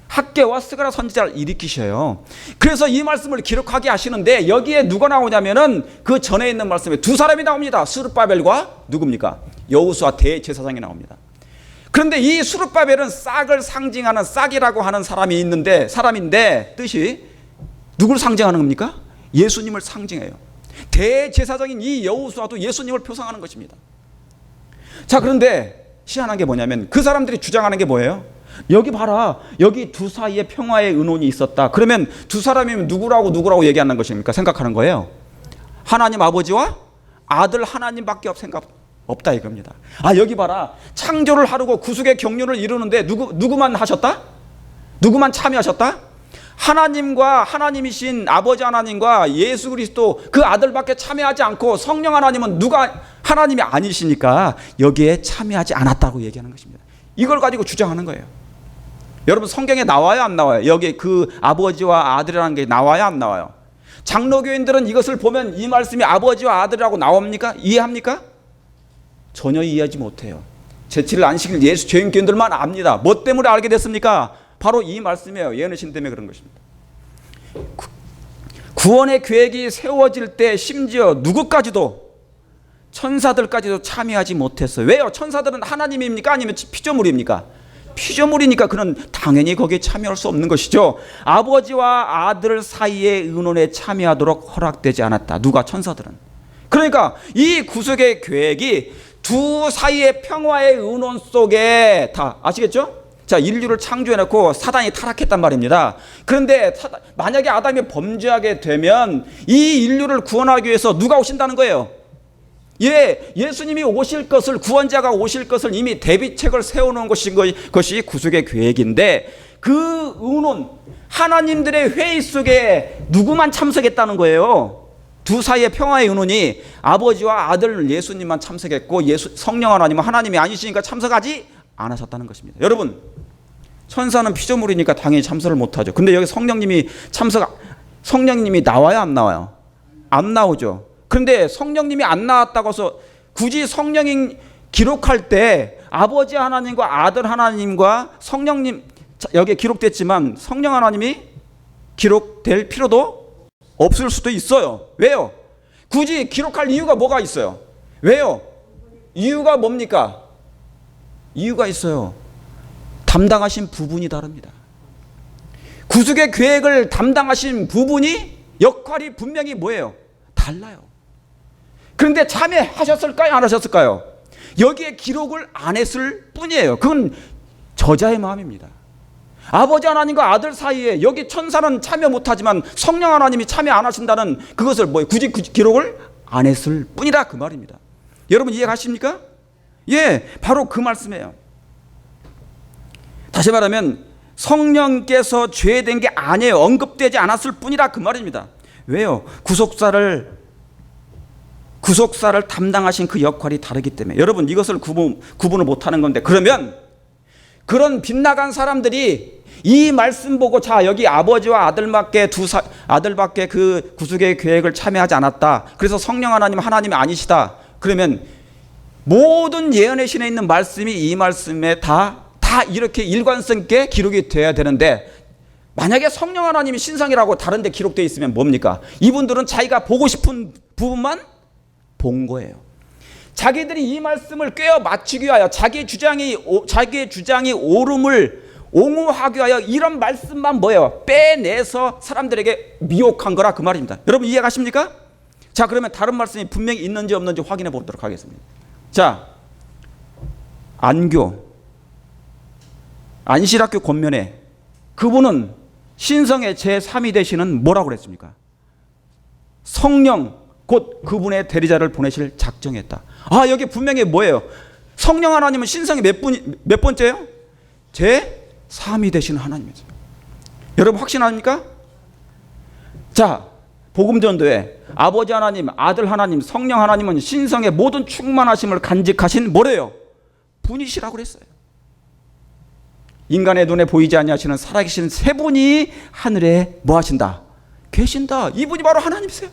학개와 스가랴 선지자를 일으키셔요. 그래서 이 말씀을 기록하게 하시는데 여기에 누가 나오냐면은 그 전에 있는 말씀에 두 사람이 나옵니다. 스룹바벨과 누굽니까? 여호수아 대제사장이 나옵니다. 그런데 이 스룹바벨은 싹을 상징하는 싹이라고 하는 사람인데 뜻이 누굴 상징하는 겁니까? 예수님을 상징해요. 대제사장인 이 여호수아도 예수님을 표상하는 것입니다. 자, 그런데 희한한 게 뭐냐면 그 사람들이 주장하는 게 뭐예요? 여기 봐라, 여기 두 사이에 평화의 은원이 있었다. 그러면 두 사람이면 누구라고 얘기하는 것입니까? 생각하는 거예요. 하나님 아버지와 아들 하나님밖에 없다 이겁니다. 아, 여기 봐라, 창조를 하루고 구속의 경륜을 이루는데 누구만 하셨다? 누구만 참여하셨다? 하나님과 하나님이신 아버지 하나님과 예수 그리스도 그 아들밖에 참여하지 않고 성령 하나님은 하나님이 아니시니까 여기에 참여하지 않았다고 얘기하는 것입니다. 이걸 가지고 주장하는 거예요. 여러분, 성경에 나와요, 안 나와요? 여기 그 아버지와 아들이라는 게 나와요, 안 나와요? 장로교인들은 이것을 보면 이 말씀이 아버지와 아들이라고 나옵니까? 이해합니까? 전혀 이해하지 못해요. 제7일 안식일 예수 죄인교인들만 압니다. 뭐 때문에 알게 됐습니까? 바로 이 말씀이에요. 예언의 신 때문에 그런 것입니다. 구원의 계획이 세워질 때 심지어 누구까지도, 천사들까지도 참여하지 못했어요. 왜요? 천사들은 하나님입니까? 아니면 피조물입니까? 피조물이니까 그는 당연히 거기에 참여할 수 없는 것이죠. 아버지와 아들 사이의 의논에 참여하도록 허락되지 않았다. 누가? 천사들은. 그러니까 이 구속의 계획이 두 사이의 평화의 의논 속에 다, 아시겠죠? 자, 인류를 창조해놓고 사단이 타락했단 말입니다. 그런데 만약에 아담이 범죄하게 되면 이 인류를 구원하기 위해서 누가 오신다는 거예요? 예수님이 오실 것을, 구원자가 오실 것을 이미 대비책을 세워놓은 것이 구속의 계획인데 그 의논, 하나님들의 회의 속에 누구만 참석했다는 거예요? 두 사이의 평화의 의논이 아버지와 아들 예수님만 참석했고 성령 하나님은 하나님이 아니시니까 참석하지 않으셨다는 것입니다. 여러분, 천사는 피조물이니까 당연히 참석을 못하죠. 근데 여기 성령님이 나와요, 안 나와요? 안 나오죠. 그런데 성령님이 안 나왔다고 해서 굳이 성령이 기록할 때 아버지 하나님과 아들 하나님과 성령님, 여기에 기록됐지만 성령 하나님이 기록될 필요도 없을 수도 있어요. 왜요? 굳이 기록할 이유가 뭐가 있어요? 왜요? 이유가 뭡니까? 이유가 있어요. 담당하신 부분이 다릅니다. 구속의 계획을 담당하신 부분이, 역할이 분명히 뭐예요? 달라요. 그런데 참여하셨을까요? 안 하셨을까요? 여기에 기록을 안 했을 뿐이에요. 그건 저자의 마음입니다. 아버지 하나님과 아들 사이에 여기 천사는 참여 못하지만 성령 하나님이 참여 안 하신다는 그것을 굳이 기록을 안 했을 뿐이다, 그 말입니다. 여러분 이해가십니까? 예, 바로 그 말씀이에요. 다시 말하면 성령께서 죄된 게 아니에요. 언급되지 않았을 뿐이라 그 말입니다. 왜요? 구속사를 담당하신 그 역할이 다르기 때문에. 여러분, 이것을 구분을 못하는 건데, 그러면 그런 빗나간 사람들이 이 말씀 보고, 자, 여기 아버지와 아들밖에 그 구속의 계획을 참여하지 않았다, 그래서 성령 하나님이 아니시다, 그러면 모든 예언의 신에 있는 말씀이 이 말씀에 다 이렇게 일관성 있게 기록이 돼야 되는데, 만약에 성령 하나님이 신성이라고 다른 데 기록되어 있으면 뭡니까? 이분들은 자기가 보고 싶은 부분만 본 거예요. 자기들이 이 말씀을 꿰어 맞추기 위하여 자기의 주장이 옳음을 옹호하기 위하여 이런 말씀만 뭐예요? 빼내서 사람들에게 미혹한 거라 그 말입니다. 여러분 이해가십니까? 자, 그러면 다른 말씀이 분명히 있는지 없는지 확인해 보도록 하겠습니다. 자, 안실학교 권면에 그분은 신성의 제3위 되시는 뭐라고 그랬습니까? 성령 곧 그분의 대리자를 보내실 작정했다. 아, 여기 분명히 뭐예요? 성령 하나님은 신성이 몇 번째예요? 제3위 되시는 하나님이죠. 여러분 확신합니까? 자, 복음전도에 아버지 하나님, 아들 하나님, 성령 하나님은 신성의 모든 충만하심을 간직하신 뭐래요? 분이시라고 그랬어요. 인간의 눈에 보이지 아니하시는 살아계신 세 분이 하늘에 뭐 하신다? 계신다. 이분이 바로 하나님이세요.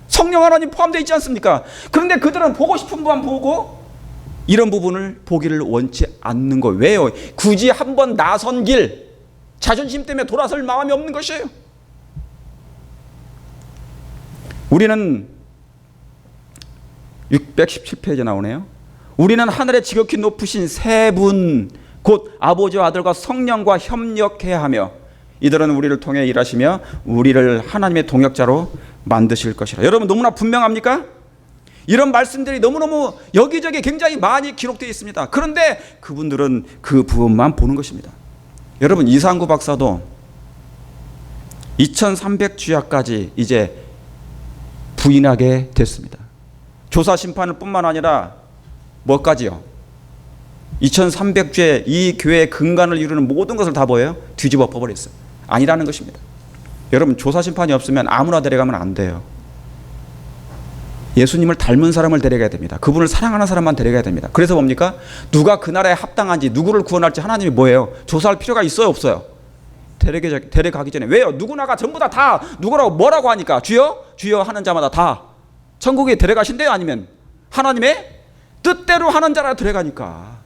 성령 하나님 포함되어 있지 않습니까? 그런데 그들은 보고 싶은 부분만 보고 이런 부분을 보기를 원치 않는 거예요. 왜요? 굳이 한번 나선 길, 자존심 때문에 돌아설 마음이 없는 것이에요. 우리는 617페이지에 나오네요. 우리는 하늘에 지극히 높으신 세 분, 곧 아버지와 아들과 성령과 협력해야 하며 이들은 우리를 통해 일하시며 우리를 하나님의 동역자로 만드실 것이라. 여러분 너무나 분명합니까? 이런 말씀들이 너무너무 여기저기 굉장히 많이 기록되어 있습니다. 그런데 그분들은 그 부분만 보는 것입니다. 여러분 이상구 박사도 2300주야까지 이제 부인하게 됐습니다. 조사 심판을 뿐만 아니라 뭐까지요? 2300주에 이 교회의 근간을 이루는 모든 것을 다 뭐예요? 뒤집어 엎어버렸어요. 아니라는 것입니다. 여러분 조사 심판이 없으면 아무나 데려가면 안 돼요. 예수님을 닮은 사람을 데려가야 됩니다. 그분을 사랑하는 사람만 데려가야 됩니다. 그래서 뭡니까? 누가 그 나라에 합당한지 누구를 구원할지 하나님이 뭐예요? 조사할 필요가 있어요 없어요? 데려가기 전에. 왜요? 누구나가 전부 다 누구라고 뭐라고 하니까 주여 주여 하는 자마다 다 천국에 데려가신대요? 아니면 하나님의 뜻대로 하는 자라 데려가니까.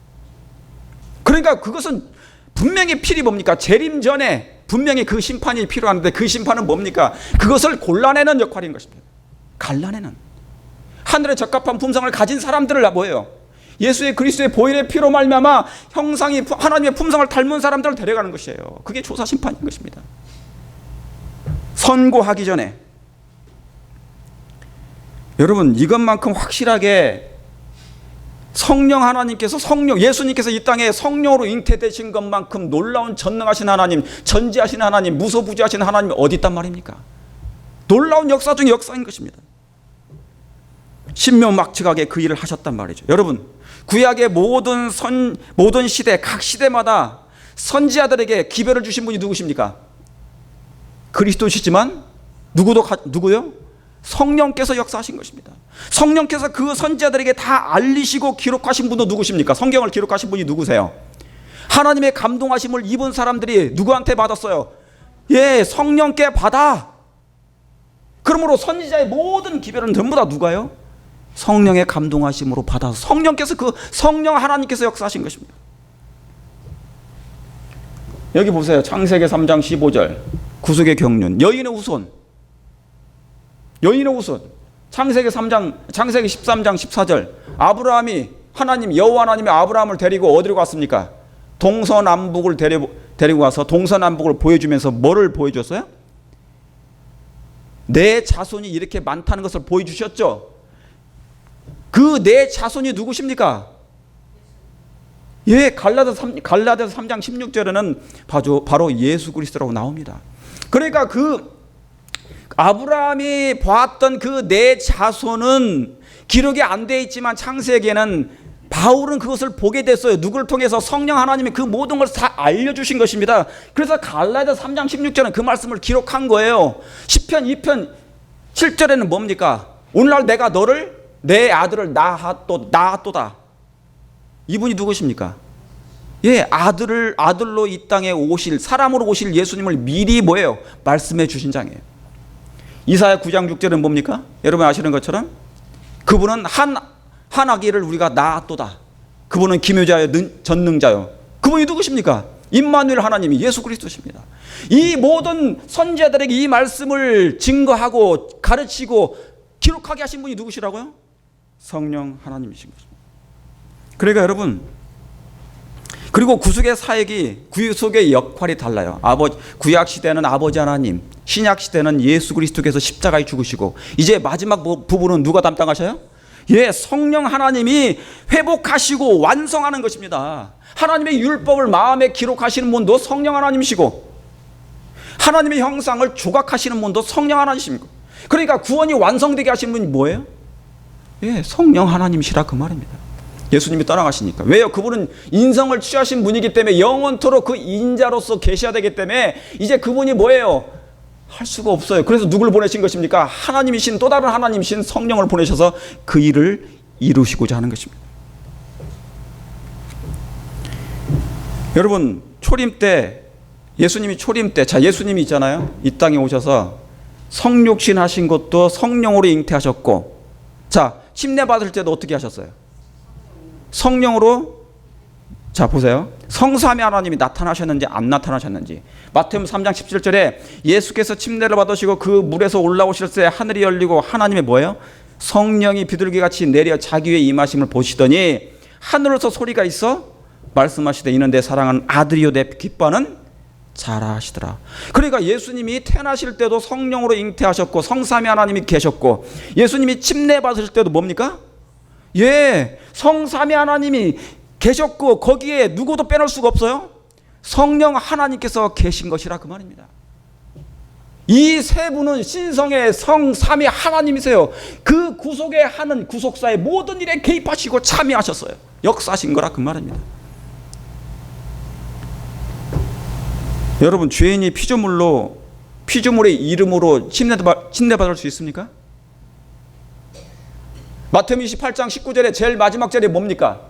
그러니까 그것은 분명히 필이 뭡니까? 재림 전에 분명히 그 심판이 필요한데 그 심판은 뭡니까? 그것을 골라내는 역할인 것입니다. 갈라내는. 하늘에 적합한 품성을 가진 사람들을 뭐예요? 예수의 그리스도의 보혈의 피로 말미암아 형상이 하나님의 품성을 닮은 사람들을 데려가는 것이에요. 그게 조사 심판인 것입니다. 선고하기 전에 여러분 이것만큼 확실하게 성령 하나님께서 예수님께서 이 땅에 성령으로 잉태되신 것만큼 놀라운 전능하신 하나님, 전지하신 하나님, 무소부지하신 하나님이 어디 있단 말입니까? 놀라운 역사 중의 역사인 것입니다. 신묘막측하게 그 일을 하셨단 말이죠. 여러분 구약의 모든 시대, 각 시대마다 선지자들에게 기별을 주신 분이 누구십니까? 그리스도시지만 누구요? 성령께서 역사하신 것입니다. 성령께서 그 선지자들에게 다 알리시고 기록하신 분도 누구십니까? 성경을 기록하신 분이 누구세요? 하나님의 감동하심을 입은 사람들이 누구한테 받았어요? 예, 성령께 받아. 그러므로 선지자의 모든 기별은 전부 다 누가요? 성령의 감동하심으로 받아서 성령께서 그 성령 하나님께서 역사하신 것입니다. 여기 보세요. 창세기 3장 15절 구속의 경륜, 여인의 후손. 창세기 13장 14절 아브라함이 여호와 하나님이 아브라함을 데리고 어디로 갔습니까? 동서남북을 데리고 가서 동서남북을 보여주면서 뭐를 보여줬어요? 내 자손이 이렇게 많다는 것을 보여주셨죠. 그 내 자손이 누구십니까? 예, 갈라디아서 3장 16절에는 바로 예수 그리스도라고 나옵니다. 그러니까 그 아브라함이 보았던 그 내 자손은 기록이 안 돼 있지만 창세기에는 바울은 그것을 보게 됐어요. 누구를 통해서? 성령 하나님이 그 모든 것을 다 알려주신 것입니다. 그래서 갈라디아서 3장 16절은 그 말씀을 기록한 거예요. 시편 2편 7절에는 뭡니까? 오늘날 내가 너를 내 아들을 낳았도다. 이분이 누구십니까? 예, 아들로 이 땅에 오실, 사람으로 오실 예수님을 미리 뭐예요? 말씀해 주신 장이에요. 이사야 9장 6절은 뭡니까? 여러분 아시는 것처럼 그분은 한 아기를 우리가 낳았도다. 그분은 기묘자요 전능자요. 그분이 누구십니까? 임마누엘 하나님이 예수 그리스도십니다. 이 모든 선지자들에게 이 말씀을 증거하고 가르치고 기록하게 하신 분이 누구시라고요? 성령 하나님이신 것입니다. 그러니까 여러분, 그리고 구속의 사역이, 구속의 역할이 달라요. 구약 시대는 아버지 하나님, 신약 시대는 예수 그리스도께서 십자가에 죽으시고, 이제 마지막 부분은 누가 담당하셔요? 예, 성령 하나님이 회복하시고 완성하는 것입니다. 하나님의 율법을 마음에 기록하시는 분도 성령 하나님이시고, 하나님의 형상을 조각하시는 분도 성령 하나님이십니다. 그러니까 구원이 완성되게 하시는 분이 뭐예요? 예, 성령 하나님이시라 그 말입니다. 예수님이 떠나가시니까. 왜요? 그분은 인성을 취하신 분이기 때문에 영원토록 그 인자로서 계셔야 되기 때문에 이제 그분이 뭐예요? 할 수가 없어요. 그래서 누굴 보내신 것입니까? 하나님이신, 또 다른 하나님이신 성령을 보내셔서 그 일을 이루시고자 하는 것입니다. 여러분, 초림 때, 예수님이 초림 때, 자, 예수님이 있잖아요. 이 땅에 오셔서 성육신 하신 것도 성령으로 잉태하셨고, 자, 침례 받을 때도 어떻게 하셨어요? 성령으로, 자 보세요. 성삼위 하나님이 나타나셨는지 안 나타나셨는지. 마태복음 3장 17절에 예수께서 침례를 받으시고 그 물에서 올라오실 때 하늘이 열리고 하나님의 뭐예요? 성령이 비둘기같이 내려 자기 위에 임하심을 보시더니 하늘에서 소리가 있어 말씀하시되 이는 내 사랑하는 아들이요 내 기뻐하는 자라 하시더라. 그러니까 예수님이 태어나실 때도 성령으로 잉태하셨고 성삼위 하나님이 계셨고, 예수님이 침례 받으실 때도 뭡니까? 예, 성삼위 하나님이 계셨고 거기에 누구도 빼놓을 수가 없어요. 성령 하나님께서 계신 것이라 그 말입니다. 이 세 분은 신성의 성삼위 하나님이세요. 그 구속에 하는 구속사의 모든 일에 개입하시고 참여하셨어요. 역사하신 거라 그 말입니다. 여러분, 죄인이 피조물의 이름으로 침례받을 수 있습니까? 마태복음 28장 19절에 제일 마지막 절에 뭡니까?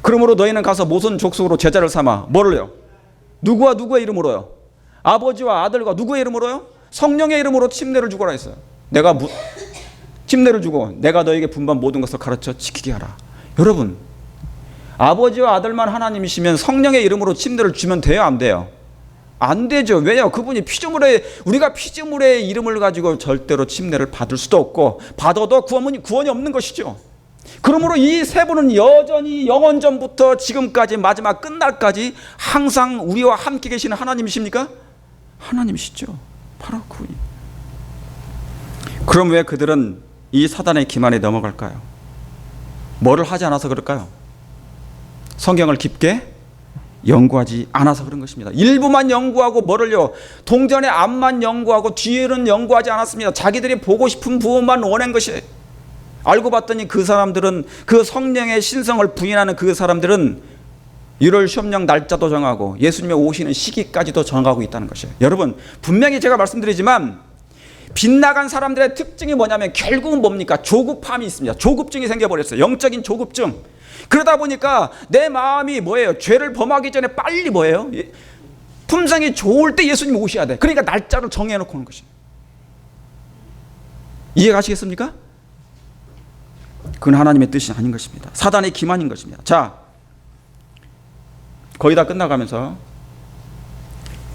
그러므로 너희는 가서 모든 족속으로 제자를 삼아. 뭐를요? 누구와 누구의 이름으로요? 아버지와 아들과 누구의 이름으로요? 성령의 이름으로 침례를 주거라 했어요. 내가 침례를 주고 내가 너에게 분반 모든 것을 가르쳐 지키게 하라. 여러분, 아버지와 아들만 하나님이시면 성령의 이름으로 침례를 주면 돼요, 안 돼요? 안 되죠. 왜냐? 그분이 우리가 피조물의 이름을 가지고 절대로 침례를 받을 수도 없고, 받아도 구원이 없는 것이죠. 그러므로 이 세 분은 여전히 영원전부터 지금까지 마지막 끝날까지 항상 우리와 함께 계시는 하나님이십니까? 하나님이시죠. 바로 그분이. 그럼 왜 그들은 이 사단의 기만에 넘어갈까요? 뭐를 하지 않아서 그럴까요? 성경을 깊게 연구하지 않아서 그런 것입니다. 일부만 연구하고 뭐를요? 동전의 앞만 연구하고 뒤에는 연구하지 않았습니다. 자기들이 보고 싶은 부분만 원한 것이에요. 알고 봤더니 그 사람들은, 그 성령의 신성을 부인하는 그 사람들은 1월 시험령 날짜도 정하고 예수님의 오시는 시기까지도 정하고 있다는 것이에요. 여러분, 분명히 제가 말씀드리지만 빗나간 사람들의 특징이 뭐냐면 결국은 뭡니까? 조급함이 있습니다. 조급증이 생겨버렸어요. 영적인 조급증. 그러다 보니까 내 마음이 뭐예요? 죄를 범하기 전에 빨리 뭐예요? 품성이 좋을 때 예수님이 오셔야 돼. 그러니까 날짜를 정해놓고 오는 것이에요. 이해가시겠습니까? 그건 하나님의 뜻이 아닌 것입니다. 사단의 기만인 것입니다. 자, 거의 다 끝나가면서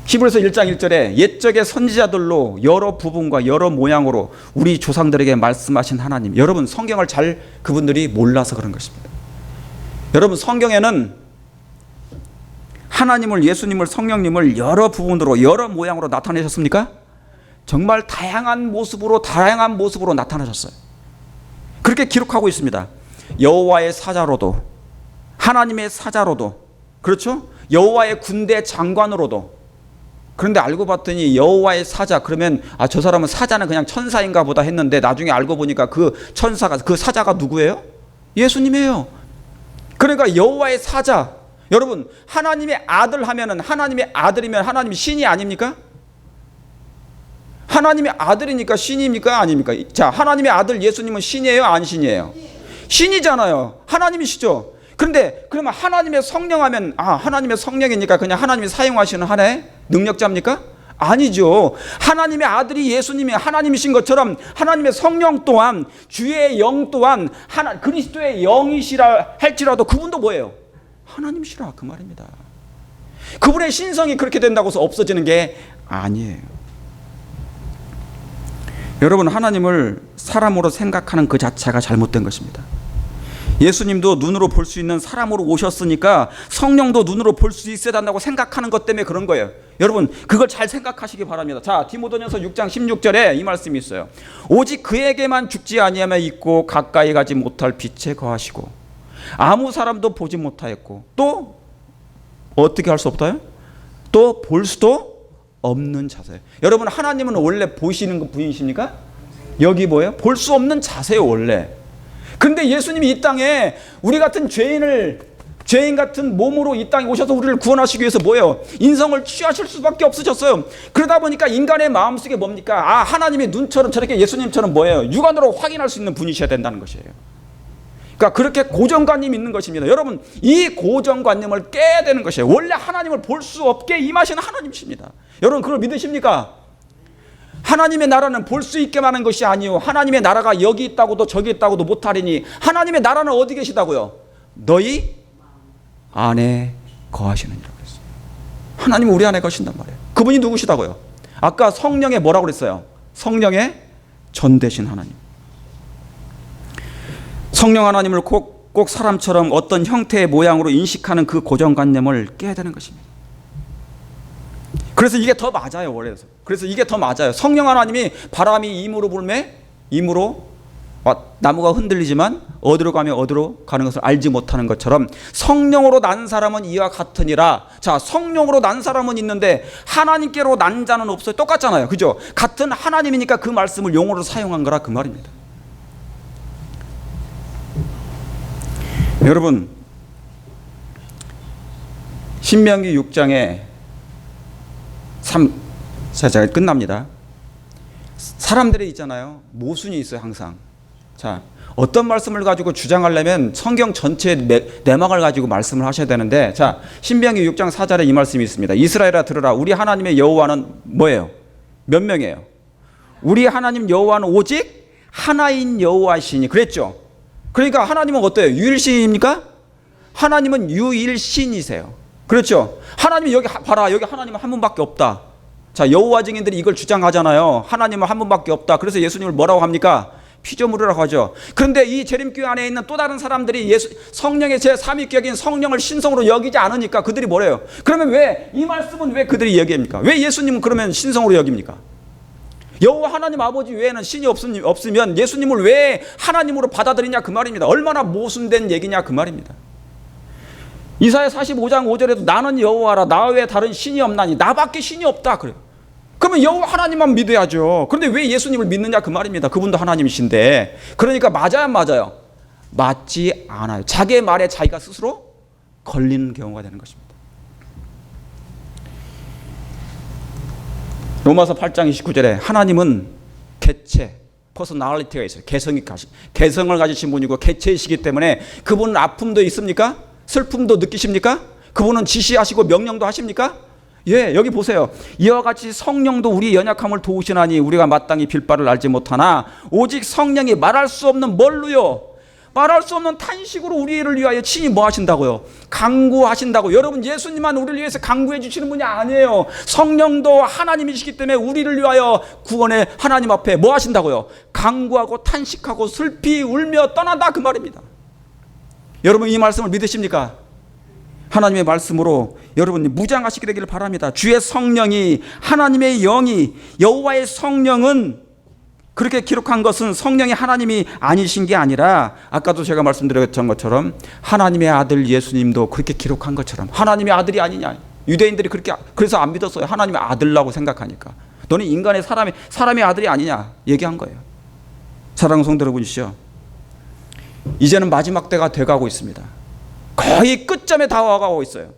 히브리서 1장 1절에 옛적의 선지자들로 여러 부분과 여러 모양으로 우리 조상들에게 말씀하신 하나님. 여러분, 성경을 잘 그분들이 몰라서 그런 것입니다. 여러분, 성경에는 하나님을, 예수님을, 성령님을 여러 부분으로 여러 모양으로 나타내셨습니까? 정말 다양한 모습으로 나타나셨어요. 그렇게 기록하고 있습니다. 여호와의 사자로도, 하나님의 사자로도, 그렇죠? 여호와의 군대 장관으로도. 그런데 알고 봤더니 여호와의 사자, 그러면 저 사람은 사자는 그냥 천사인가 보다 했는데 나중에 알고 보니까 그 천사가, 그 사자가 누구예요? 예수님이에요. 그러니까 여호와의 사자. 여러분, 하나님의 아들 하면은, 하나님의 아들이면 하나님이 신이 아닙니까? 하나님의 아들이니까 신입니까? 아닙니까? 자, 하나님의 아들 예수님은 신이에요? 안 신이에요? 신이잖아요. 하나님이시죠. 그런데 그러면 하나님의 성령 하면 하나님의 성령이니까 그냥 하나님이 사용하시는 하나의 능력자입니까? 아니죠. 하나님의 아들이 예수님이 하나님이신 것처럼 하나님의 성령 또한, 주의 영 또한 그리스도의 영이시라 할지라도 그분도 뭐예요? 하나님이시라 그 말입니다. 그분의 신성이 그렇게 된다고 해서 없어지는 게 아니에요. 여러분, 하나님을 사람으로 생각하는 그 자체가 잘못된 것입니다. 예수님도 눈으로 볼 수 있는 사람으로 오셨으니까 성령도 눈으로 볼 수 있어야 된다고 생각하는 것 때문에 그런 거예요. 여러분, 그걸 잘 생각하시기 바랍니다. 자, 디모데전서 6장 16절에 이 말씀이 있어요. 오직 그에게만 죽지 아니하며 있고 가까이 가지 못할 빛에 거하시고 아무 사람도 보지 못하였고 또 어떻게 할 수 없다요? 또 볼 수도 없는 자세. 여러분, 하나님은 원래 보시는 분이십니까? 여기 뭐예요? 볼 수 없는 자세요, 원래. 근데 예수님이 이 땅에 우리 같은 죄인 같은 몸으로 이 땅에 오셔서 우리를 구원하시기 위해서 뭐예요? 인성을 취하실 수밖에 없으셨어요. 그러다 보니까 인간의 마음속에 뭡니까? 아, 하나님이 눈처럼 저렇게 예수님처럼 뭐예요? 육안으로 확인할 수 있는 분이셔야 된다는 것이에요. 그러니까 그렇게 고정관념이 있는 것입니다. 여러분, 이 고정관념을 깨야 되는 것이에요. 원래 하나님을 볼 수 없게 임하시는 하나님이십니다. 여러분, 그걸 믿으십니까? 하나님의 나라는 볼 수 있게 하는 것이 아니요, 하나님의 나라가 여기 있다고도 저기 있다고도 못하리니 하나님의 나라는 어디 계시다고요? 너희 안에 거하시느니라고 했어요. 하나님은 우리 안에 거신단 말이에요. 그분이 누구시다고요? 아까 성령의 뭐라고 그랬어요? 성령의 전되신 하나님. 성령 하나님을 꼭 사람처럼 어떤 형태의 모양으로 인식하는 그 고정관념을 깨야 되는 것입니다. 그래서 이게 더 맞아요, 원래서. 그래서 이게 더 맞아요. 성령 하나님이 바람이 임으로 불매 임으로 나무가 흔들리지만 어디로 가면 어디로 가는 것을 알지 못하는 것처럼 성령으로 난 사람은 이와 같으니라. 자, 성령으로 난 사람은 있는데 하나님께로 난 자는 없어요. 똑같잖아요, 그죠? 같은 하나님이니까 그 말씀을 용어로 사용한 거라 그 말입니다. 여러분, 신명기 6장에 제가 끝납니다. 사람들이 있잖아요, 모순이 있어요, 항상. 자, 어떤 말씀을 가지고 주장하려면 성경 전체의 내막을 가지고 말씀을 하셔야 되는데, 자, 신명기 6장 4절에 이 말씀이 있습니다. 이스라엘아 들으라. 우리 하나님의 여호와는 뭐예요? 몇 명이에요? 우리 하나님 여호와는 오직 하나인 여호와시니. 그랬죠? 그러니까 하나님은 어때요? 유일신입니까? 하나님은 유일신이세요. 그렇죠? 하나님이 여기 봐라, 여기 하나님은 한 분밖에 없다. 자, 여호와 증인들이 이걸 주장하잖아요. 하나님은 한 분밖에 없다. 그래서 예수님을 뭐라고 합니까? 피조물이라고 하죠. 그런데 이 재림교회 안에 있는 또 다른 사람들이 성령의 제3위격인 성령을 신성으로 여기지 않으니까 그들이 뭐래요? 그러면 왜 이 말씀은 왜 그들이 여깁니까? 왜 예수님은 그러면 신성으로 여깁니까? 여호와 하나님 아버지 외에는 신이 없으면 예수님을 왜 하나님으로 받아들이냐 그 말입니다. 얼마나 모순된 얘기냐 그 말입니다. 이사야 45장 5절에도 나는 여호와라, 나 외에 다른 신이 없나니, 나밖에 신이 없다 그래요. 그러면 여호와 하나님만 믿어야죠. 그런데 왜 예수님을 믿느냐 그 말입니다. 그분도 하나님이신데. 그러니까 맞아요, 안 맞아요? 맞지 않아요. 자기의 말에 자기가 스스로 걸리는 경우가 되는 것입니다. 로마서 8장 29절에 하나님은 개체, 퍼스널리티가 있어요. 개성을 가지신 분이고 개체이시기 때문에 그분은 아픔도 있습니까? 슬픔도 느끼십니까? 그분은 지시하시고 명령도 하십니까? 예, 여기 보세요. 이와 같이 성령도 우리 연약함을 도우시나니 우리가 마땅히 빌 바를 알지 못하나 오직 성령이 말할 수 없는 뭘로요? 말할 수 없는 탄식으로 우리를 위하여 친히 뭐 하신다고요? 간구하신다고. 여러분, 예수님만 우리를 위해서 간구해 주시는 분이 아니에요. 성령도 하나님이시기 때문에 우리를 위하여 구원의 하나님 앞에 뭐 하신다고요? 간구하고 탄식하고 슬피 울며 떠난다 그 말입니다. 여러분, 이 말씀을 믿으십니까? 하나님의 말씀으로 여러분이 무장하시게 되기를 바랍니다. 주의 성령이, 하나님의 영이, 여호와의 성령은 그렇게 기록한 것은 성령이 하나님이 아니신 게 아니라 아까도 제가 말씀드렸던 것처럼 하나님의 아들 예수님도 그렇게 기록한 것처럼 하나님의 아들이 아니냐. 유대인들이 그래서 안 믿었어요. 하나님의 아들라고 생각하니까. 너는 인간의 사람의 아들이 아니냐 얘기한 거예요. 사랑하는 성도 여러분이시죠. 이제는 마지막 때가 돼가고 있습니다. 거의 끝점에 다가가고 있어요.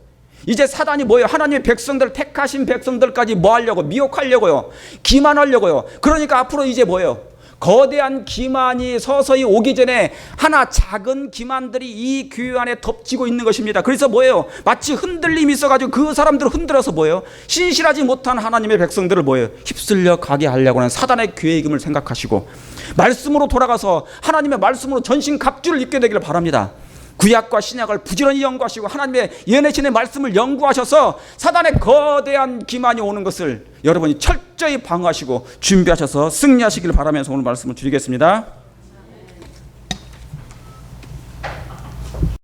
이제 사단이 뭐예요? 하나님의 백성들, 택하신 백성들까지 뭐 하려고? 미혹하려고요. 기만하려고요. 그러니까 앞으로 이제 뭐예요? 거대한 기만이 서서히 오기 전에 하나 작은 기만들이 이 교회 안에 덮치고 있는 것입니다. 그래서 뭐예요? 마치 흔들림이 있어가지고 그 사람들을 흔들어서 뭐예요? 신실하지 못한 하나님의 백성들을 뭐예요? 휩쓸려 가게 하려고 하는 사단의 계획임을 생각하시고 말씀으로 돌아가서 하나님의 말씀으로 전신갑주를 입게 되기를 바랍니다. 구약과 신약을 부지런히 연구하시고 하나님의 예내신의 말씀을 연구하셔서 사단의 거대한 기만이 오는 것을 여러분이 철저히 방어하시고 준비하셔서 승리하시길 바라면서 오늘 말씀을 드리겠습니다.